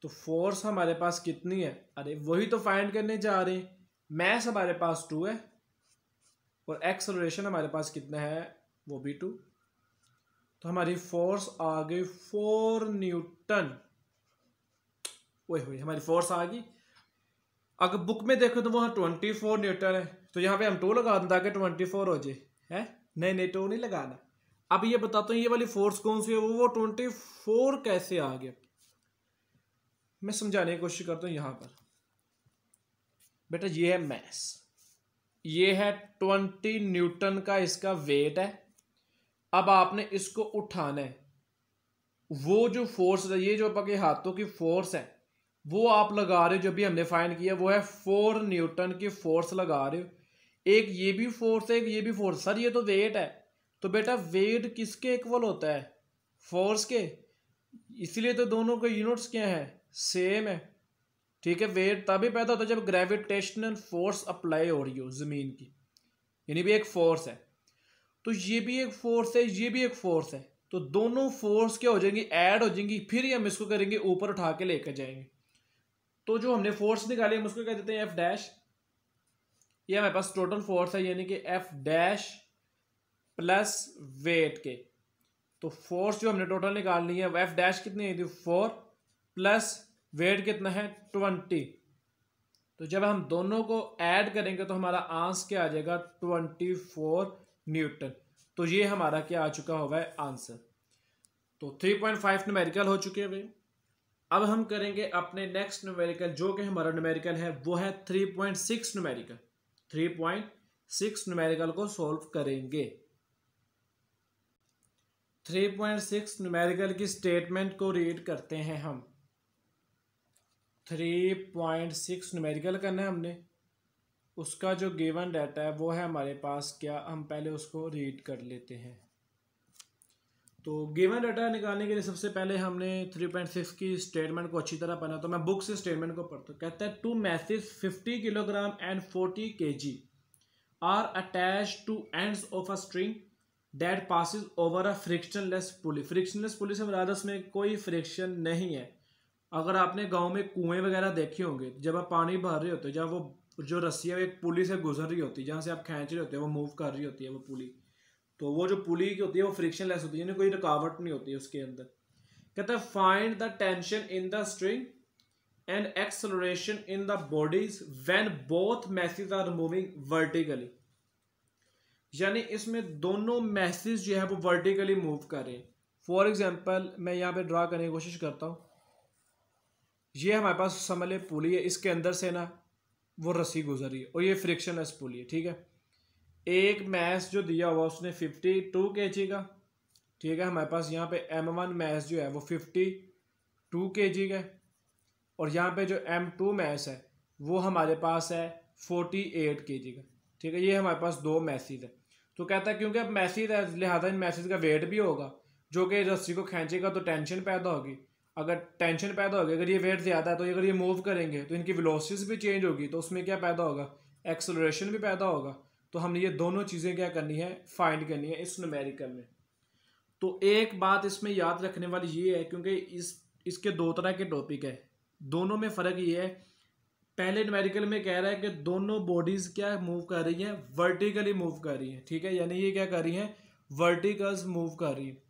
तो फोर्स हमारे पास कितनी है, अरे वही तो फाइंड करने जा रहे हैं। मैस हमारे पास 2 है और एक्सेलरेशन हमारे पास कितना है, वो भी 2। तो हमारी फोर्स आ गई 4 न्यूटन। वही हुई हमारी फोर्स आ गई। अगर बुक में देखो तो वहाँ 24 न्यूटन है, तो यहाँ पे हम 2 लगा दें ताकि 24 हो जाए, है नहीं नहीं 2 नहीं लगाना। अब ये बताता हूँ ये वाली फोर्स कौन सी है, वो 24 कैसे आ गया, मैं समझाने की कोशिश करता हूँ। यहाँ पर बेटा ये है मैस, ये है 20 न्यूटन का इसका वेट है। अब आपने इसको उठाना है, वो जो फोर्स है, ये जो आपके हाथों की फोर्स है वो आप लगा रहे हो, जो भी हमने फाइंड किया वो है 4 न्यूटन की फोर्स लगा रहे हो। एक ये भी फोर्स है, एक ये भी फोर्स। सर ये तो वेट है, तो बेटा वेट किसके इक्वल होता है, फोर्स के, इसलिए तो दोनों के यूनिट्स क्या है, सेम है। ठीक है, वेट तभी पैदा होता है जब ग्रेविटेशनल फोर्स अप्लाई हो रही हो जमीन की, यानी भी एक फोर्स है। तो ये भी एक फोर्स है, ये भी एक फोर्स है, तो दोनों फोर्स क्या हो जाएंगी, ऐड हो जाएंगी, फिर ही हम इसको करेंगे ऊपर उठा के लेकर जाएंगे। तो जो हमने फोर्स निकाली हम उसको क्या देते हैं, एफ डैश। ये हमारे पास टोटल फोर्स है, यानी कि एफ डैश प्लस वेट के। तो फोर्स जो हमने टोटल निकालनी है, एफ डैश कितनी है, 4 प्लस वेट कितना है 20। तो जब हम दोनों को ऐड करेंगे तो हमारा आंसर क्या आ जाएगा, 24 न्यूटन। तो ये हमारा क्या आ चुका हुआ है आंसर। तो 3.5 न्यूमेरिकल हो चुके हैं। अब हम करेंगे अपने नेक्स्ट न्यूमेरिकल, जो कि हमारा न्यूमेरिकल है वो है 3.6 न्यूमेरिकल। 3.6 न्यूमेरिकल को सॉल्व करेंगे। 3.6 न्यूमेरिकल की स्टेटमेंट को रीड करते हैं हम। 3.6 न्यूमेरिकल करना है हमने, उसका जो गिवन डाटा है वो है हमारे पास क्या, हम पहले उसको रीड कर लेते हैं। तो गिवन डाटा निकालने के लिए सबसे पहले हमने 3.6 की स्टेटमेंट को अच्छी तरह पढ़ना। तो मैं बुक से स्टेटमेंट को पढ़ता हूँ। कहता है 2 masses 50 kilogram and 40 kg are attached to ends of a string that passes over a frictionless pulley. Frictionless pulley से मुराद उसमें कोई फ्रिक्शन नहीं है। अगर आपने गांव में कुएं वगैरह देखे होंगे, जब आप पानी भर रहे होते हो, जब वो जो रस्सी है एक पुली से गुजर रही होती है, जहाँ से आप खींच रहे होते हैं वो मूव कर रही होती है वो पुली, तो वो जो पुली की होती है वो फ्रिक्शनलेस होती है, यानी कोई रुकावट नहीं होती है उसके अंदर। कहता है find the tension in the string and acceleration in the bodies when both masses are moving vertically. यानी इसमें दोनों मैसेज जो है वो वर्टिकली मूव कर रहे हैं। फॉर एग्जाम्पल मैं यहाँ पे ड्रा करने की कोशिश करता हूँ। ये हमारे पास समझ ले पुली है, इसके अंदर से ना वो रस्सी गुजर रही है और ये फ्रिक्शनलेस पुली है। ठीक है, एक मैस जो दिया हुआ उसने 52 kg का। ठीक है, हमारे पास यहाँ पे M1 मैस जो है वो 52 kg का है और यहाँ पे जो M2 मैस है वो हमारे पास है 48 kg का। ठीक है, ये हमारे पास दो मैसेज है। तो कहता है क्योंकि अब मैसेज है लिहाजा इन मैसेज का वेट भी होगा, जो कि रस्सी को खींचेगा तो टेंशन पैदा होगी। अगर टेंशन पैदा होगी, अगर ये वेट ज़्यादा है तो अगर ये मूव करेंगे तो इनकी वेलोसिटी भी चेंज होगी, तो उसमें क्या पैदा होगा, एक्सेलरेशन भी पैदा होगा। तो हमने ये दोनों चीज़ें क्या करनी है, फाइंड करनी है इस न्यूमेरिकल में। तो एक बात इसमें याद रखने वाली ये है, क्योंकि इसके दो तरह के टॉपिक है, दोनों में फ़र्क ये है। पहले न्यूमेरिकल में कह रहा है कि दोनों बॉडीज़ क्या मूव कर रही हैं, वर्टिकली मूव कर रही हैं। ठीक है, यानी ये क्या कर रही हैं, वर्टिकल्स मूव कर रही है,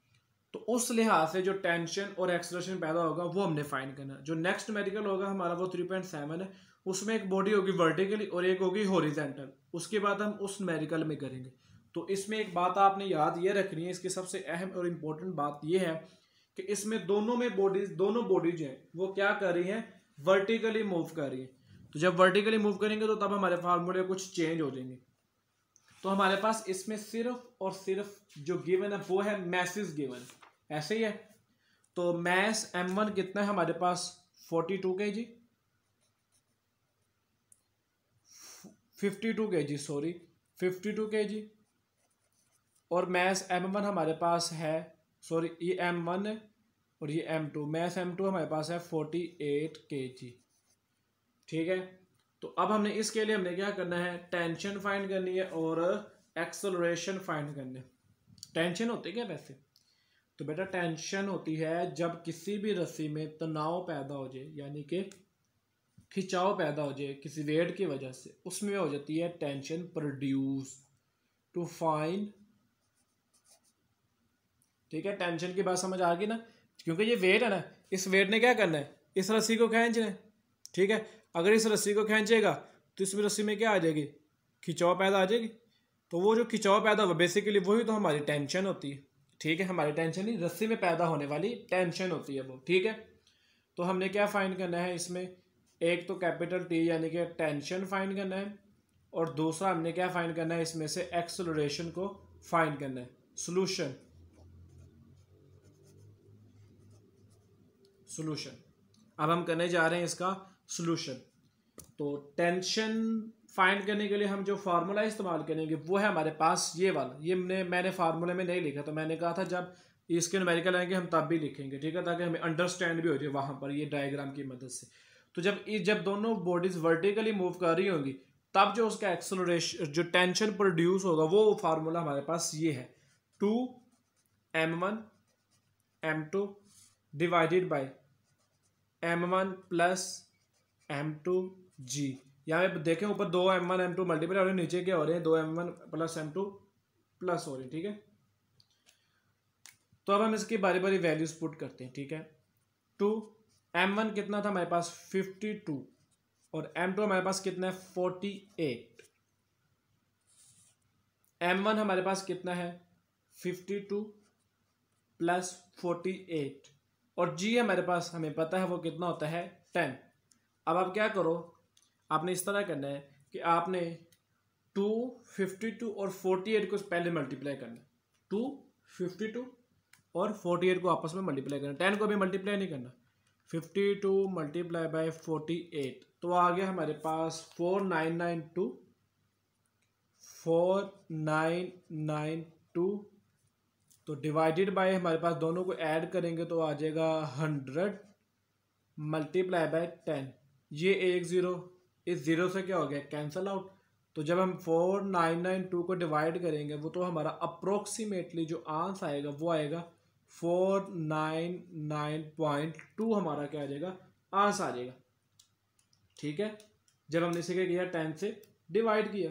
तो उस लिहाज से जो टेंशन और एक्सेलरेशन पैदा होगा वो हमने फाइंड करना है। जो नेक्स्ट न्यूमेरिकल होगा हमारा वो 3.7 है, उसमें एक बॉडी होगी वर्टिकली और एक होगी हॉरिजॉन्टल, उसके बाद हम उस न्यूमेरिकल में करेंगे। तो इसमें एक बात आपने याद ये रखनी है, इसकी सबसे अहम और इम्पोर्टेंट बात ये है कि इसमें दोनों बॉडीज हैं वो क्या कर रही हैं, वर्टिकली मूव कर रही है। तो जब वर्टिकली मूव करेंगे तो तब हमारे फार्मूले कुछ चेंज हो जाएंगे। तो हमारे पास इसमें सिर्फ और सिर्फ जो गिवन है वो है मैसेज गिवन, ऐसे ही है। तो मैस m1 कितना है हमारे पास 42 kg, 52 kg सॉरी 52 kg, और मैस m1 हमारे पास है, सॉरी ये m1 है और ये m2, मैस m2 हमारे पास है 48 kg। ठीक है, तो अब हमने इसके लिए हमने क्या करना है, टेंशन फाइंड करनी है और एक्सेलरेशन फाइंड करनी है। टेंशन होती है क्या वैसे, तो बेटा टेंशन होती है जब किसी भी रस्सी में तनाव पैदा हो जाए, यानी कि खिंचाव पैदा हो जाए किसी वेट की वजह से, उसमें हो जाती है टेंशन प्रोड्यूस टू फाइंड। ठीक है, टेंशन की बात समझ आ गई ना, क्योंकि ये वेट है ना, इस वेट ने क्या करना है, इस रस्सी को खींचना है। ठीक है, अगर इस रस्सी को खींचेगा तो इस रस्सी में क्या आ जाएगी, खिंचाव पैदा आ जाएगी। तो वो जो खिंचाव पैदा हुआ बेसिकली वही तो हमारी टेंशन होती है। ठीक है, हमारी टेंशन नहीं, रस्सी में पैदा होने वाली टेंशन होती है वो। ठीक है, तो हमने क्या फाइंड करना है इसमें, एक तो कैपिटल टी यानी कि टेंशन फाइंड करना है, और दूसरा हमने क्या फाइंड करना है इसमें से एक्सेलरेशन को फाइंड करना है। सॉल्यूशन अब हम करने जा रहे हैं इसका सॉल्यूशन। तो टेंशन फाइंड करने के लिए हम जो फार्मूला इस्तेमाल करेंगे वो है हमारे पास ये वाला, ये मैंने फार्मूले में नहीं लिखा, तो मैंने कहा था जब इसके न्यूमेरिकल आएंगे हम तब भी लिखेंगे। ठीक है, ताकि हमें अंडरस्टैंड भी हो जाए वहाँ पर ये डायग्राम की मदद से। तो जब दोनों बॉडीज वर्टिकली मूव कर रही होंगी तब जो उसका एक्सेलरेशन, जो टेंशन प्रोड्यूस होगा, वो फार्मूला हमारे पास ये है, 2m1 m2 divided by m1 plus m2g। यहाँ पे देखें ऊपर 2m1 m2 मल्टीप्लाई हो रहे हैं, नीचे क्या हो रहे हैं, 2m1 प्लस m2 प्लस हो रहे हैं। ठीक है, तो अब हम इसकी बारी बारी वैल्यूज पुट करते हैं। ठीक है, 2m1 कितना था हमारे पास 52 और m2 हमारे पास कितना है 48। m1 हमारे पास कितना है 52 प्लस 48 और g हमारे पास हमें पता है वो कितना होता है 10। अब आप क्या करो, आपने इस तरह करना है कि आपने 252 और 48 को पहले मल्टीप्लाई करना है, 252 और 48 को आपस में मल्टीप्लाई करना, 10 को भी मल्टीप्लाई नहीं करना। 52 मल्टीप्लाई बाय 48 तो आ गया हमारे पास 4992। तो डिवाइडेड बाय हमारे पास दोनों को ऐड करेंगे तो आ जाएगा 100 मल्टीप्लाई बाय 10। ये एक ज़ीरो, इस ज़ीरो से क्या हो गया कैंसल आउट। तो जब हम 4992 को डिवाइड करेंगे वो तो हमारा अप्रोक्सीमेटली जो आंसर आएगा वो आएगा 499.2 हमारा क्या आ जाएगा, आंसर आ जाएगा। ठीक है, जब हमने इसे क्या किया 10 से डिवाइड किया,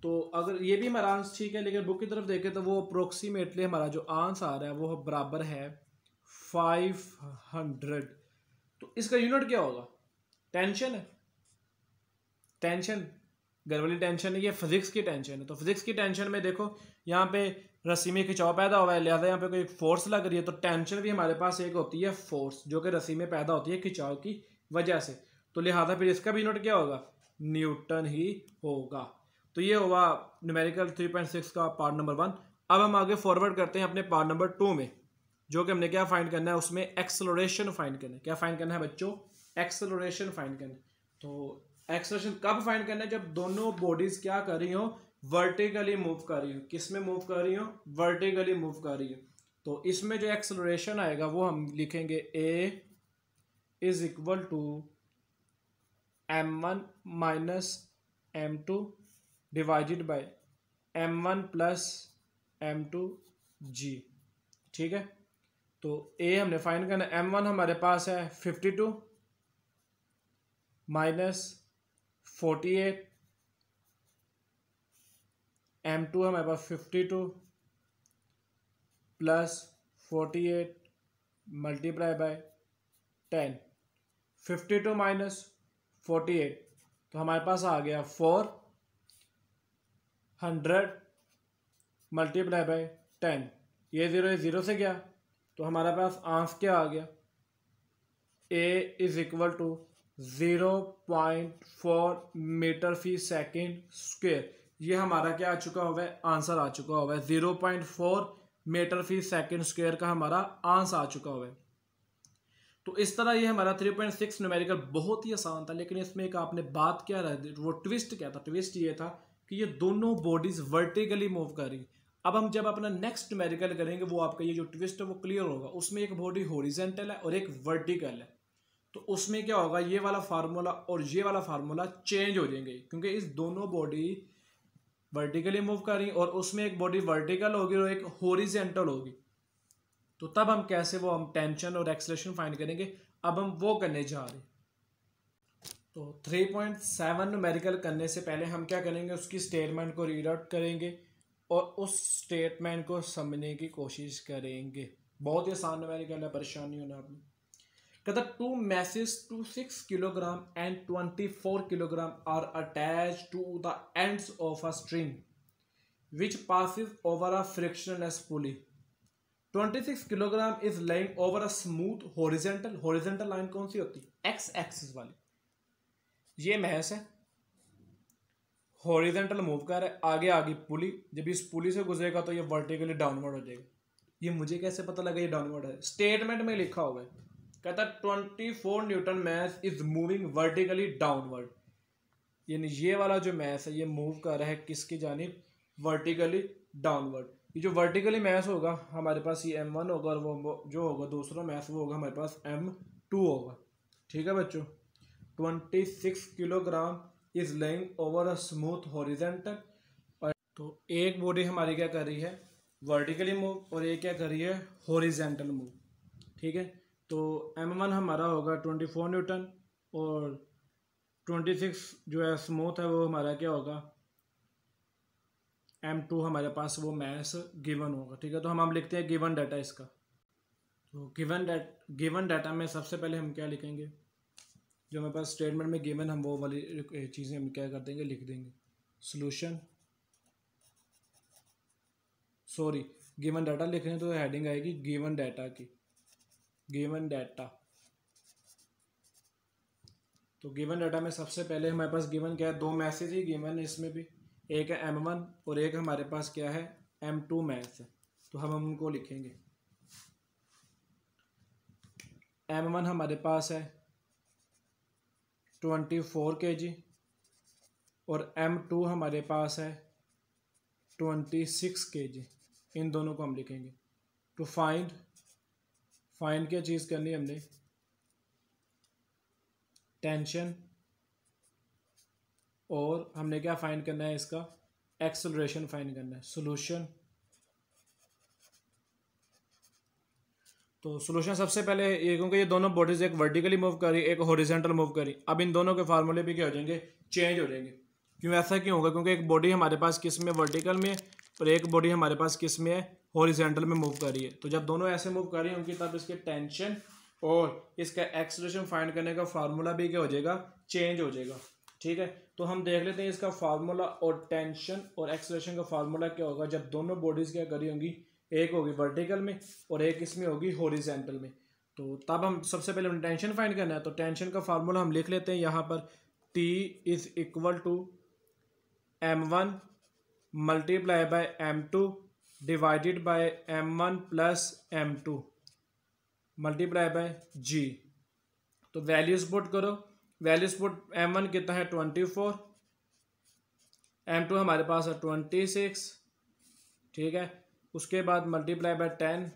तो अगर ये भी हमारा आंसर ठीक है, लेकिन बुक की तरफ देखें तो वो अप्रोक्सीमेटली हमारा जो आंसर आ रहा है वो बराबर है 500। तो इसका यूनिट क्या होगा, टेंशन है, टेंशन घर वाली टेंशन है, ये फिजिक्स की टेंशन है। तो फिजिक्स की टेंशन में देखो यहाँ पे रस्सी में खिंचाव पैदा हुआ है, लिहाजा यहाँ पे कोई फोर्स लग रही है, तो टेंशन भी हमारे पास एक होती है फोर्स जो कि रस्सी में पैदा होती है खिंचाव की वजह से। तो लिहाजा फिर इसका भी यूनिट क्या होगा, न्यूटन ही होगा। तो ये हुआ न्यूमेरिकल 3.6 का पार्ट नंबर 1। अब हम आगे फॉरवर्ड करते हैं अपने पार्ट नंबर 2 में, जो कि हमने क्या फाइंड करना है, उसमें एक्सेलरेशन फाइंड करना है। क्या फाइंड करना है बच्चों, एक्सेलरेशन फाइंड करना है। तो एक्सेलरेशन कब फाइंड करना है, जब दोनों बॉडीज क्या कर रही हो, वर्टिकली मूव कर रही हो। किस में मूव कर रही हो, वर्टिकली मूव कर रही हो। तो इसमें जो एक्सेलरेशन आएगा वो हम लिखेंगे a is equal to m1 minus m2 divided by m1 plus m2g। ठीक है, तो a हमने फाइंड करना, m1 हमारे पास है 52 माइनस 48, m2 हमारे पास 52 प्लस 48 मल्टीप्लाई बाय 10, 52 माइनस 48, तो हमारे पास आ गया 400 मल्टीप्लाई बाय 10, ये ज़ीरो से गया, तो हमारे पास आंसर क्या आ गया, A is equal to 0.4 meter per second square. ये हमारा क्या आ चुका हुआ है, आंसर आ चुका हुआ है, 0.4 मीटर फी सेकेंड स्क्वेयर का हमारा आंसर आ चुका हुआ है। तो इस तरह ये हमारा 3.6 न्यूमेरिकल बहुत ही आसान था, लेकिन इसमें एक आपने बात क्या रही, वो ट्विस्ट क्या था, ट्विस्ट ये था कि ये दोनों बॉडीज वर्टिकली मूव कर रही। अब हम जब अपना नेक्स्ट न्यूमेरिकल करेंगे वो आपका ये जो ट्विस्ट है वो क्लियर होगा। उसमें एक बॉडी हॉरिजॉन्टल है और एक वर्टिकल है, तो उसमें क्या होगा, ये वाला फार्मूला और ये वाला फार्मूला चेंज हो जाएंगे, क्योंकि इस दोनों बॉडी वर्टिकली मूव कर रही और उसमें एक बॉडी वर्टिकल होगी और एक हॉरिजॉन्टल होगी। तो तब हम कैसे वो हम टेंशन और एक्सेलरेशन फाइंड करेंगे, अब हम वो करने जा रहे हैं। तो 3.7 न्यूमेरिकल करने से पहले हम क्या करेंगे, उसकी स्टेटमेंट को रीड आउट करेंगे और उस स्टेटमेंट को समझने की कोशिश करेंगे। बहुत ही आसान न्यूमेरिकल है, परेशानी होना आपने। कहता 2 masses to 6 kilogram and 24 kilogram are attached to the ends of a string which passes over a frictionless pulley. 26 kilogram is lying over a smooth horizontal line कौन सी होती है, x एक्सिस वाली। ये मैस है, हॉरिजॉन्टल मूव कर रहा है, आगे आगे पुली, जब इस पुली से गुजरेगा तो ये वर्टिकली डाउनवर्ड हो जाएगा। ये मुझे कैसे पता लगा ये डाउनवर्ड है, स्टेटमेंट में लिखा हुआ है। कहता 24 newton mass is moving vertically downward, यानी ये वाला जो मैस है ये मूव कर रहा है किसकी जानिब, वर्टिकली डाउनवर्ड। ये जो वर्टिकली मैस होगा हमारे पास ये m1 होगा और वो जो होगा दूसरा मैस वो होगा हमारे पास m2 होगा। ठीक है बच्चों, 26 kilogram is laying over a smooth horizontal. और तो एक बॉडी हमारी क्या कर रही है, वर्टिकली मूव, और एक क्या कर रही है, हॉरिजॉन्टल मूव। ठीक है, तो m1 हमारा होगा 24 न्यूटन और 26 जो है स्मूथ है वो हमारा क्या होगा, m2 हमारे पास वो मैस गिवन होगा। ठीक है, तो हम लिखते हैं गिवन डाटा इसका। तो गिवन डाटा में सबसे पहले हम क्या लिखेंगे, जो हमारे पास स्टेटमेंट में गिवन हम वो वाली चीज़ें हम क्या कर देंगे, लिख देंगे। सोल्यूशन, सॉरी गिवन डाटा लिख रहे हैं तो हेडिंग आएगी गिवन डाटा की, गिवन डाटा। तो गिवन डाटा में सबसे पहले हमारे पास गिवन क्या है, 2 मैसेज ही गिवन है इसमें भी, एक है m1 और एक हमारे पास क्या है m2 मैथ है। तो हम उनको लिखेंगे, m1 हमारे पास है 24 kg और m2 हमारे पास है 26 kg। इन दोनों को हम लिखेंगे। टू फाइंड क्या चीज़ करनी है हमने, टेंशन, और हमने क्या फाइंड करना है, इसका एक्सेलरेशन फाइंड करना है। सोल्यूशन, तो सोल्यूशन सबसे पहले ये, क्योंकि ये दोनों बॉडीज एक वर्टिकली मूव करी एक हॉरिजॉन्टल मूव करी, अब इन दोनों के फार्मूले भी क्या हो जाएंगे, चेंज हो जाएंगे। क्यों ऐसा क्यों होगा, क्योंकि एक बॉडी हमारे पास किस में, वर्टिकल में, और एक बॉडी हमारे पास किस में है, हॉरिजॉन्टल में मूव कर रही है। तो जब दोनों ऐसे मूव कर रही होंगी तब इसके टेंशन और इसका एक्सेलरेशन फाइंड करने का फार्मूला भी क्या हो जाएगा, चेंज हो जाएगा। ठीक है, तो हम देख लेते हैं इसका फार्मूला और टेंशन और एक्सेलरेशन का फार्मूला क्या होगा जब दोनों बॉडीज क्या करी होंगी, एक होगी वर्टिकल में और एक इसमें होगी हॉरिजॉन्टल में। तो तब हम सबसे पहले टेंशन फाइंड करना है, तो टेंशन का फार्मूला हम लिख लेते हैं यहाँ पर, T is equal to m1 multiply by m2 divided by m1 plus m2 multiply by g। तो वैल्यूज पुट करो, वैल्यूज पुट, m1 कितना है 24, m2 हमारे पास है 26। ठीक है, उसके बाद multiply by 10,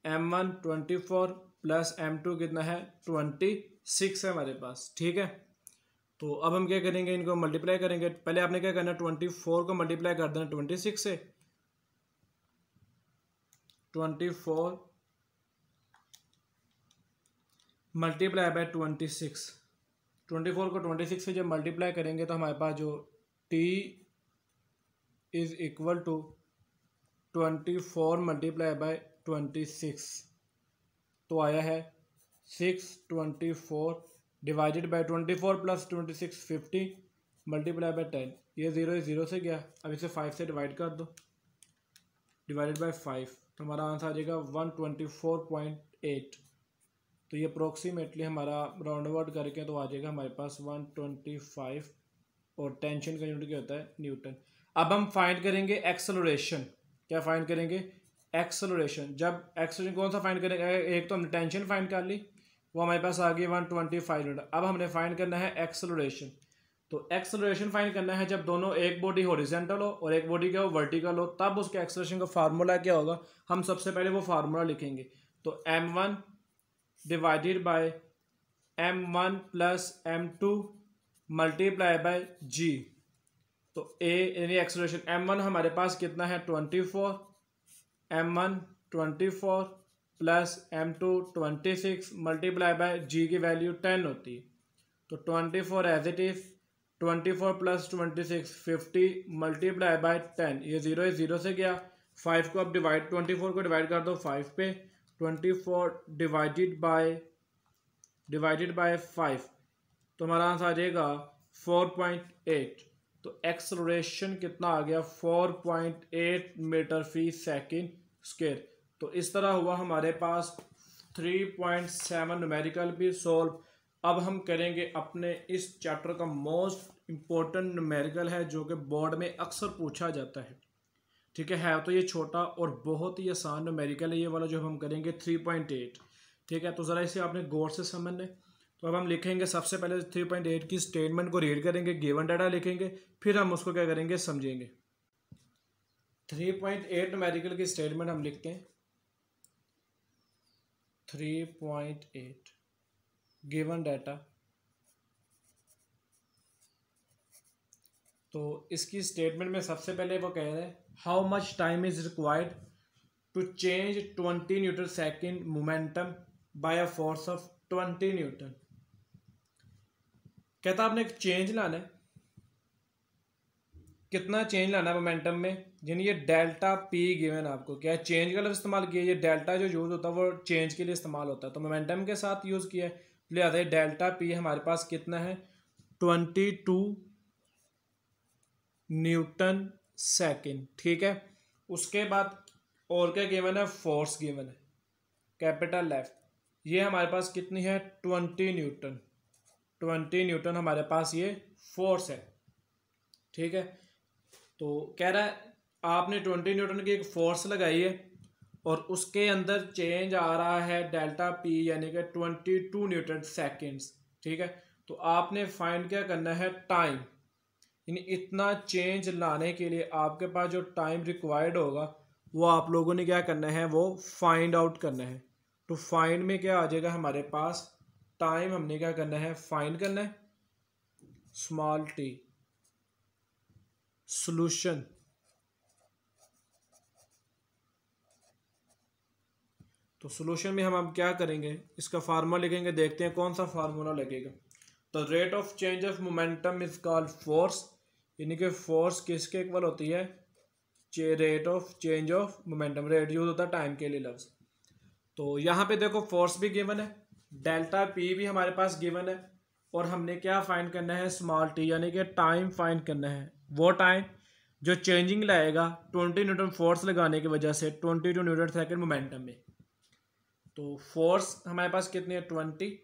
m1 24 plus m2 कितना है 26 है हमारे पास। ठीक है, तो अब हम क्या करेंगे, इनको मल्टीप्लाई करेंगे। पहले आपने क्या करना है, 24 को मल्टीप्लाई कर देना 26 से, 24 मल्टीप्लाई बाय 26, 24 को 26 से जब मल्टीप्लाई करेंगे तो हमारे पास जो T is equal to 24 multiply by 26, तो आया है 624 divided by 24 plus 26 50 multiply by 10, ये 0 से गया। अब इसे 5 से डिवाइड कर दो, डिवाइडेड बाई 5, तो हमारा आंसर आ जाएगा 124.8। तो ये अप्रोक्सीमेटली हमारा राउंड अबाउट करके तो आ जाएगा हमारे पास 125, और टेंशन का यूनिट क्या होता है, न्यूटन। अब हम फाइंड करेंगे एक्सेलरेशन। क्या फाइंड करेंगे, एक्सेलरेशन। जब एक्सेलरेशन कौन सा फाइंड करेंगे, एक तो हमने टेंशन फाइंड कर ली, वो हमारे पास आ गई 125 न्यूटन। अब हमने फाइंड करना है एक्सेलरेशन। तो एक्सेलरेशन फाइंड करना है जब दोनों, एक बॉडी हॉरिजॉन्टल हो और एक बॉडी क्या हो, वर्टिकल हो, तब उसके एक्सेलरेशन का फार्मूला क्या होगा। हम सबसे पहले वो फार्मूला लिखेंगे। तो m1 divided by m1 plus m2 multiply by g। तो a यानी एक्सेलरेशन m1 हमारे पास कितना है 24, m1 24 plus m2 26 multiply by g की वैल्यू 10 होती है। तो 24 as it is, 24 plus 26 50 multiply by 10, ये 0 से गया। 5 को अब डिवाइड, 24 को डिवाइड कर दो 5 पे, 24 डिवाइडेड बाय 5, तो हमारा आंसर आ जाएगा 4.8। तो एक्सेलरेशन कितना आ गया, 4.8 मीटर फी सेकेंड स्क्वायर। तो इस तरह हुआ हमारे पास 3.7 न्यूमेरिकल भी सॉल्व। अब हम करेंगे अपने इस चैप्टर का मोस्ट इम्पोर्टेंट न्यूमेरिकल है, जो कि बोर्ड में अक्सर पूछा जाता है। ठीक है तो ये छोटा और बहुत ही आसान न्यूमेरिकल है ये वाला जो हम करेंगे 3.8। ठीक है, तो ज़रा इसे आपने गौर से समझना है। तो अब हम लिखेंगे सबसे पहले 3.8 की स्टेटमेंट को रीड करेंगे, गिवन डाटा लिखेंगे, फिर हम उसको क्या करेंगे, समझेंगे। 3.8 न्यूमेरिकल की स्टेटमेंट हम लिखते हैं। 3.8 गिवन डाटा, तो इसकी स्टेटमेंट में सबसे पहले वो कह रहे हैं how much time is required to change 20 newton second momentum by a force of 20 newton. कहता आपने एक चेंज लाना है, कितना चेंज लाना है मोमेंटम में, यानी ये डेल्टा पी गिवन आपको। क्या है, चेंज का लफ्ज़ इस्तेमाल किया, ये डेल्टा जो यूज़ होता है वो चेंज के लिए इस्तेमाल होता है, तो मोमेंटम के साथ यूज़ किया है, लिहाजा डेल्टा पी हमारे पास कितना है 22 न्यूटन सेकेंड। ठीक है, उसके बाद और क्या गिवन है, फोर्स गिवन है कैपिटल एफ, ये हमारे पास कितनी है 20 न्यूटन। 20 न्यूटन हमारे पास ये फोर्स है। ठीक है, तो कह रहा है आपने 20 न्यूटन की एक फोर्स लगाई है और उसके अंदर चेंज आ रहा है डेल्टा पी यानी कि 22 न्यूटन सेकेंड्स। ठीक है, तो आपने फाइंड क्या करना है, टाइम, यानी इतना चेंज लाने के लिए आपके पास जो टाइम रिक्वायर्ड होगा वो आप लोगों ने क्या करना है, वो फाइंड आउट करना है। तो फाइंड में क्या आ जाएगा हमारे पास, टाइम हमने क्या करना है, फाइंड करना है, स्मॉल टी, सॉल्यूशन, तो सॉल्यूशन में हम क्या करेंगे, इसका फार्मूला लिखेंगे, देखते हैं कौन सा फार्मूला लगेगा। तो rate of change of momentum is called force, यानी कि फोर्स किसके इक्वल होती है, rate of change of momentum. Rate use होता है टाइम के लिए लफ्ज। तो यहाँ पे देखो फोर्स भी गिवन है, डेल्टा पी भी हमारे पास गिवन है, और हमने क्या फाइंड करना है, स्मॉल टी, यानी कि टाइम फाइंड करना है। वो टाइम जो चेंजिंग लाएगा 20 न्यूटन फोर्स लगाने की वजह से 22 न्यूटन सेकेंड मोमेंटम में। तो फोर्स हमारे पास कितनी है 20,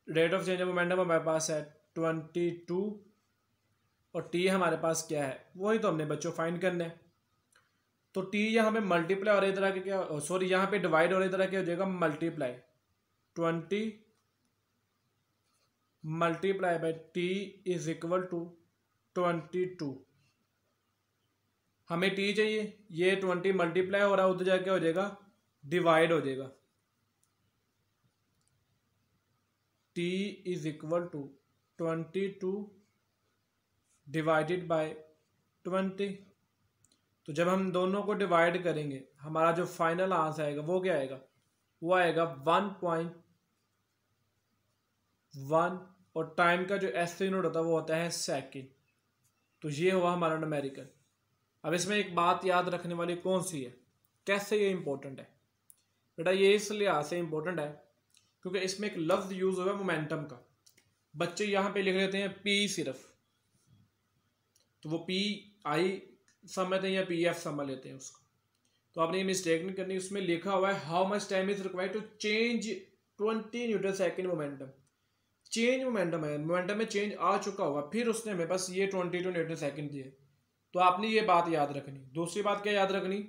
rate of change of momentum हमारे पास है 22, और टी हमारे पास क्या है, वही तो हमने बच्चों फाइंड करना है। तो टी यहाँ पे मल्टीप्लाई और इस तरह के क्या, सॉरी यहाँ पे डिवाइड और इस तरह के हो जाएगा multiply, 20 multiply by T is equal to 22। हमें टी चाहिए, ये 20 मल्टीप्लाई हो रहा है, उधर जाके हो जाएगा डिवाइड हो जाएगा, T is equal to 22 divided by 20। तो जब हम दोनों को डिवाइड करेंगे हमारा जो फाइनल आंसर आएगा वो क्या आएगा, वो आएगा 1.1, और टाइम का जो एस यूनिट होता है वो होता है सेकेंड। तो ये हुआ हमारा न्यूमेरिकल। अब इसमें एक बात याद रखने वाली कौन सी है, कैसे ये इंपॉर्टेंट है बेटा, ये इस लिहाज से इंपॉर्टेंट है क्योंकि इसमें एक लफ्ज यूज हुआ है मोमेंटम का। बच्चे यहाँ पे लिख लेते हैं पी सिर्फ, तो वो पी आई समझते हैं या पी एफ समझ लेते हैं उसको, तो आपने ये मिस्टेक नहीं करनी। उसमें लिखा हुआ है how much time is required to change 20 newton second momentum. Change momentum है, मोमेंटम में चेंज आ चुका होगा, फिर उसने हमें बस ये 22 न्यूटन सेकेंड दिए। तो आपने ये बात याद रखनी। दूसरी बात क्या याद रखनी,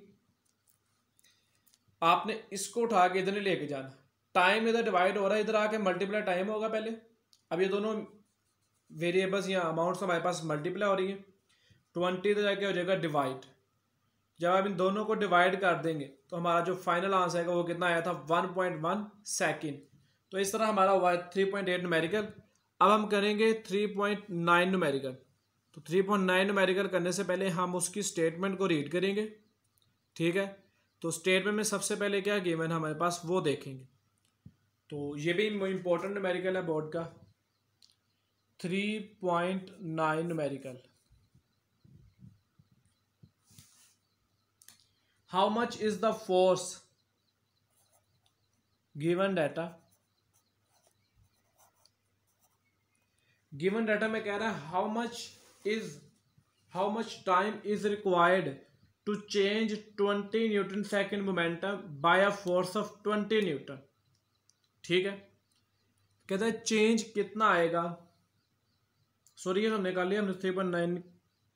आपने इसको उठा के इधर नहीं लेके जाना। टाइम इधर डिवाइड हो रहा है, इधर आके मल्टीप्लाई टाइम होगा पहले। अब ये दोनों वेरिएबल्स या अमाउंट्स हमारे पास मल्टीप्लाई हो रही है, 20 इधर जाके हो जाएगा डिवाइड। जब आप इन दोनों को डिवाइड कर देंगे तो हमारा जो फाइनल आंसर है वो कितना आया था, 1.1 सेकेंड। तो इस तरह हमारा हुआ है 3.8 न्यूमेरिकल। अब हम करेंगे 3.9 न्यूमेरिकल। तो 3.9 न्यूमेरिकल करने से पहले हम उसकी स्टेटमेंट को रीड करेंगे, ठीक है। तो स्टेटमेंट में सबसे पहले क्या गिवन है हमारे पास वो देखेंगे। तो ये भी इंपॉर्टेंट न्यूमेरिकल है बोर्ड का, 3.9 numerical. How much is the force given data? Given data में कह रहा है how much time is required to change 20 Newton second momentum by a force of 20 Newton। ठीक है, कहता है चेंज कितना आएगा। सॉरी ये हमने कर लिया, हमने 3.9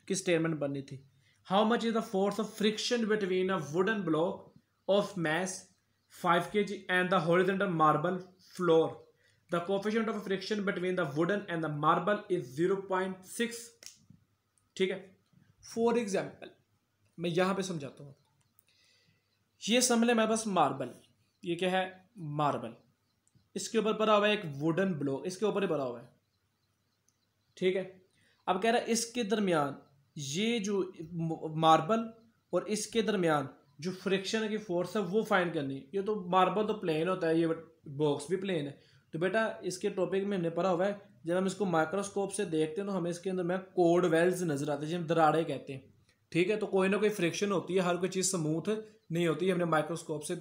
की स्टेटमेंट बननी थी। How much is the force of friction between a wooden block of mass 5 kg and the horizontal marble floor? The coefficient of friction between the wooden and the marble is 0.6। ठीक है, for example मैं यहाँ पे समझाता हूँ। ये समझ लें मेरे पास मार्बल, ये क्या है मार्बल, इसके ऊपर भरा हुआ है एक वुडन ब्लॉक, इसके ऊपर ही भरा हुआ है, ठीक है। अब कह रहा है इसके दरमियान ये जो मार्बल और इसके दरमियान जो फ्रिक्शन की फोर्स है वो फाइंड करनी। ये तो मार्बल तो प्लेन होता है, ये बॉक्स भी प्लेन है। तो बेटा इसके टॉपिक में हमने पढ़ा हुआ है, जब हम इसको माइक्रोस्कोप से देखते हैं तो हमें इसके अंदर में कोड वेल्स नजर आते हैं, जिन्हें दरारें कहते हैं, ठीक है। तो कोई ना कोई फ्रिक्शन होती है, हर कोई चीज़ स्मूथ नहीं होती है, हमने माइक्रोस्कोप से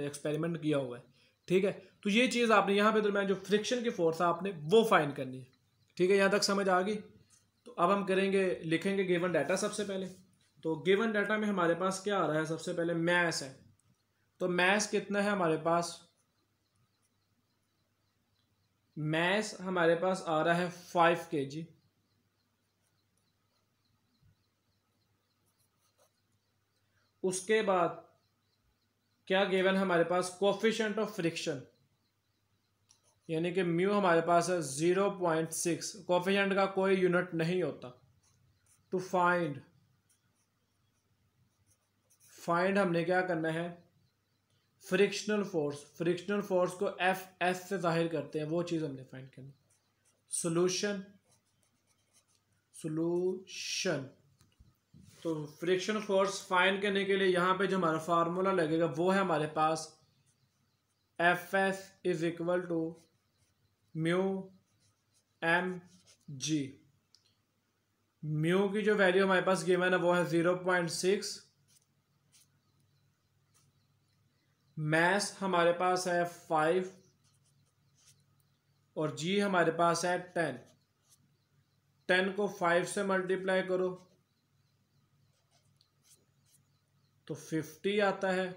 एक्सपेरिमेंट किया हुआ है, ठीक है। तो ये चीज़ आपने यहाँ पे दरमियान जो फ्रिक्शन की फोर्स है आपने वो फाइंड करनी है, ठीक है। यहाँ तक समझ आ गई। तो अब हम करेंगे, लिखेंगे गिवन डाटा सबसे पहले। तो गिवन डाटा में हमारे पास क्या आ रहा है, सबसे पहले मैस है। तो मैस कितना है हमारे पास, मैस हमारे पास आ रहा है 5 kg। उसके बाद क्या गिवन हमारे पास, कोफिशिएंट ऑफ फ्रिक्शन, यानी कि म्यू हमारे पास है 0.6। कोफिशिएंट का कोई यूनिट नहीं होता। टू फाइंड हमने क्या करना है, फ्रिक्शनल फोर्स। फ्रिक्शनल फोर्स को एफ एस से जाहिर करते हैं, वो चीज़ हमने फाइंड करनी। सॉल्यूशन तो फ्रिक्शन फोर्स फाइंड करने के लिए यहाँ पे जो हमारा फार्मूला लगेगा वो है हमारे पास F S is equal to mu M G. Mu की जो वैल्यू हमारे पास गिवन है वो है 0.6। मैस हमारे पास है 5 और जी हमारे पास है 10। 10 को 5 से मल्टीप्लाई करो तो 50 आता है।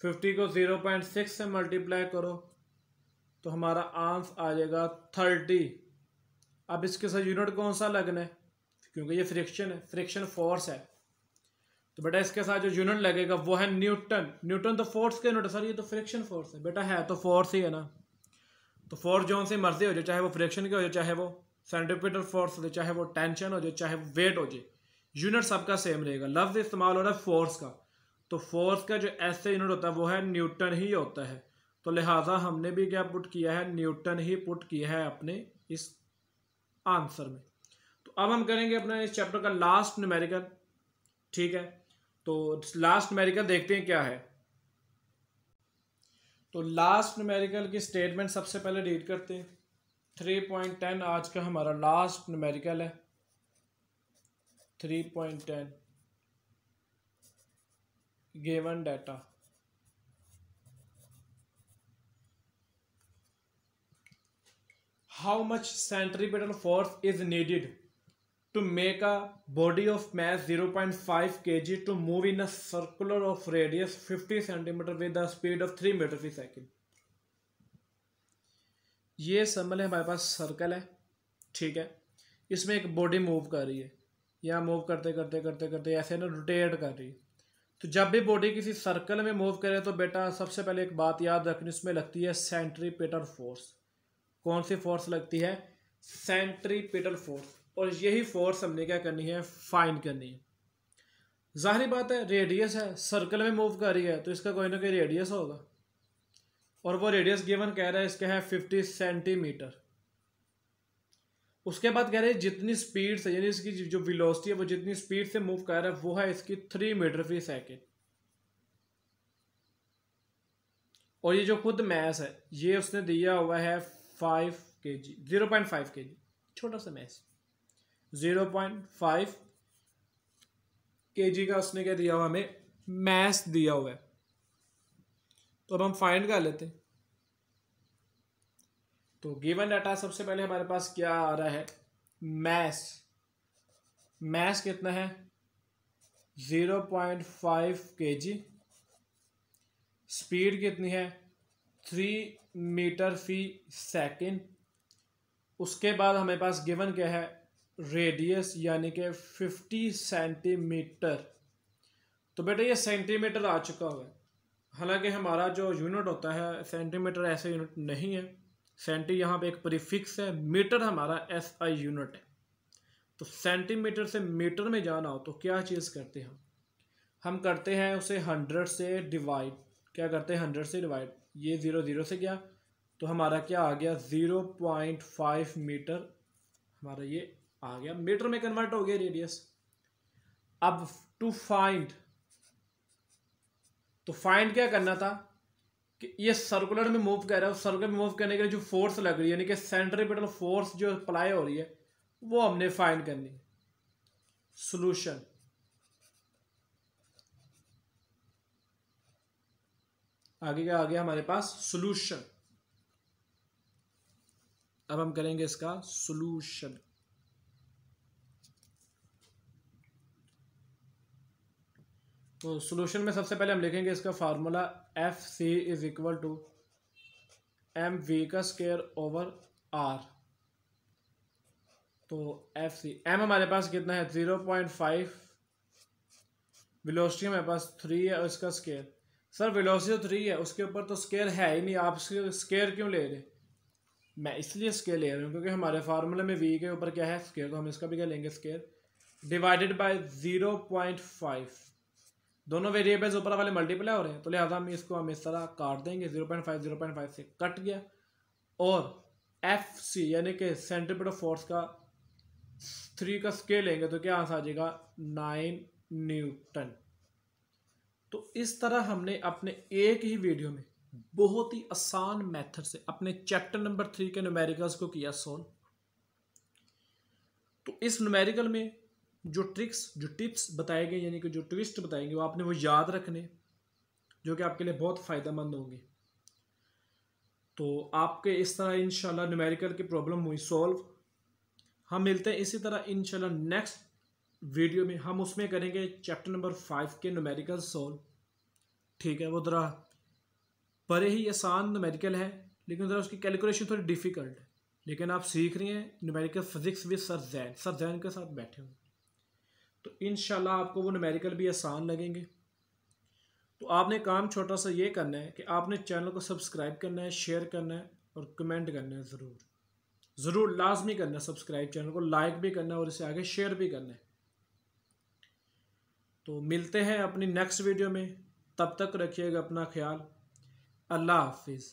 50 को 0.6 से मल्टीप्लाई करो तो हमारा आंसर आ जाएगा 30। अब इसके साथ यूनिट कौन सा लगना है, क्योंकि ये फ्रिक्शन है, फ्रिक्शन फोर्स है, तो बेटा इसके साथ जो यूनिट लगेगा वो है न्यूटन। न्यूटन तो फोर्स के यूनिट, सर ये तो फ्रिक्शन फोर्स है बेटा, है तो फोर्स ही है ना। तो फोर्स जो से मर्जी हो जाए, चाहे वो फ्रिक्शन की हो जाए, चाहे वो सेंट्रीपिटल फोर्स हो जाए, चाहे वो टेंशन हो जाए, चाहे वो वेट हो जाए, यूनिट सबका सेम रहेगा। लफ्ज इस्तेमाल हो रहा है फोर्स का, तो फोर्स का जो ऐसे यूनिट होता है वो है न्यूटन ही होता है। तो लिहाजा हमने भी क्या पुट किया है, न्यूटन ही पुट किया है अपने इस आंसर में। तो अब हम करेंगे अपना इस चैप्टर का लास्ट न्यूमेरिकल, ठीक है। तो लास्ट न्यूमेरिकल देखते हैं क्या है। तो लास्ट न्यूमेरिकल की स्टेटमेंट सबसे पहले रीड करते हैं। 3.10 आज का हमारा लास्ट न्यूमेरिकल है। 3.10 given data. How much centripetal force is needed to make a body of mass 0.5 kg to move in a circular of radius 50 cm with a speed of 3 metre per second? ये समझ लें हमारे पास circle है, ठीक है, इसमें एक body move कर रही है, या मूव करते करते करते करते ऐसे ना रोटेट कर रही है। तो जब भी बॉडी किसी सर्कल में मूव करे तो बेटा सबसे पहले एक बात याद रखनी, उसमें लगती है सेंट्रीपिटल फोर्स। कौन सी फोर्स लगती है? Centripetal force. और यही फोर्स हमने क्या करनी है? फाइंड करनी है। जाहिर बात है रेडियस है, सर्कल में मूव कर रही है तो इसका कोई ना कोई रेडियस होगा, और वो रेडियस गिवन कह रहा है इसका है 50 सेंटीमीटर। उसके बाद कह रहे हैं जितनी स्पीड से, यानी इसकी जो वेलोसिटी है वो जितनी स्पीड से मूव कर रहा है वो है इसकी 3 मीटर फी सेकेंड। और ये जो खुद मैस है ये उसने दिया हुआ है 5 kg, 0.5 kg, छोटा सा मैस, 0.5 kg का उसने क्या दिया हुआ हमें? मैस दिया हुआ है। तो अब हम फाइंड कर लेते हैं। तो गिवन डाटा सबसे पहले हमारे पास क्या आ रहा है? मैस। मैस कितना है? 0.5 kg। स्पीड कितनी है? 3 मीटर फी सेकेंड। उसके बाद हमारे पास गिवन क्या है? रेडियस यानी कि 50 सेंटीमीटर। तो बेटा ये सेंटीमीटर आ चुका हुआ है, हालांकि हमारा जो यूनिट होता है सेंटीमीटर ऐसे यूनिट नहीं है, सेंटी यहाँ पे एक प्रीफिक्स है, मीटर हमारा SI यूनिट है। तो सेंटीमीटर से मीटर में जाना हो तो क्या चीज़ करते हैं हम करते हैं उसे 100 से डिवाइड। क्या करते हैं? 100 से डिवाइड। ये 0 0 से गया तो हमारा क्या आ गया? 0.5 मीटर हमारा ये आ गया, मीटर में कन्वर्ट हो गया रेडियस। अब टू फाइंड, तो फाइंड क्या करना था कि ये सर्कुलर में मूव कर रहा है, उस सर्कुलर में मूव करने के लिए जो फोर्स लग रही है यानी कि सेंट्रीपिटल फोर्स जो अप्लाई हो रही है वो हमने फाइंड करनी है। सॉल्यूशन, आगे क्या आ गया हमारे पास? सॉल्यूशन। अब हम करेंगे इसका सॉल्यूशन। तो सॉल्यूशन में सबसे पहले हम लिखेंगे इसका formula FC is equal to mv का स्क्वायर ओवर r। तो FC, m हमारे पास कितना है? 0.5, वेलोसिटी हमारे पास 3 है और इसका स्क्वायर। सर वेलोसिटी तो 3 है, उसके ऊपर तो स्क्वायर है ही नहीं, आप स्क्वायर क्यों ले रहे? मैं इसलिए स्क्वायर ले रहा हूँ क्योंकि हमारे फार्मूले में v के ऊपर क्या है? स्क्वायर। तो हम इसका भी क्या लेंगे? Square divided by 0.5। दोनों वेरिएबल्स ऊपर वाले मल्टीप्लाई हो रहे हैं तो लिहाजा हम इसको इस तरह काट देंगे। 0.5 से कट गया, और FC यानी कि सेंट्रीपिटल फोर्स का 3 का स्केल लेंगे तो क्या आंसर आ जाएगा? 9 न्यूटन। तो इस तरह हमने अपने एक ही वीडियो में बहुत ही आसान मेथड से अपने चैप्टर नंबर 3 के न्यूमेरिकल्स को किया सॉल्व। तो इस न्यूमेरिकल में जो ट्रिक्स, जो टिप्स बताए गए यानी कि जो ट्विस्ट बताएंगे वो आपने वो याद रखने, जो कि आपके लिए बहुत फ़ायदेमंद होंगे। तो आपके इस तरह इंशाल्लाह न्यूमेरिकल की प्रॉब्लम हुई सॉल्व। हम मिलते हैं इसी तरह इंशाल्लाह नेक्स्ट वीडियो में। हम उसमें करेंगे चैप्टर नंबर 5 के न्यूमेरिकल सॉल्व, ठीक है। वो ज़रा बड़े ही आसान न्यूमेरिकल है लेकिन ज़रा उसकी कैलकुलेशन थोड़ी डिफ़िकल्ट है, लेकिन आप सीख रही हैं numerical physics with sir Jain के साथ बैठे हुए, तो इंशाल्लाह आपको वो न्यूमेरिकल भी आसान लगेंगे। तो आपने काम छोटा सा ये करना है कि आपने चैनल को सब्सक्राइब करना है, शेयर करना है और कमेंट करना है, ज़रूर लाजमी करना है। सब्सक्राइब चैनल को लाइक भी करना है और इसे आगे शेयर भी करना है। तो मिलते हैं अपनी नेक्स्ट वीडियो में, तब तक रखिएगा अपना ख्याल। अल्लाह हाफिज़।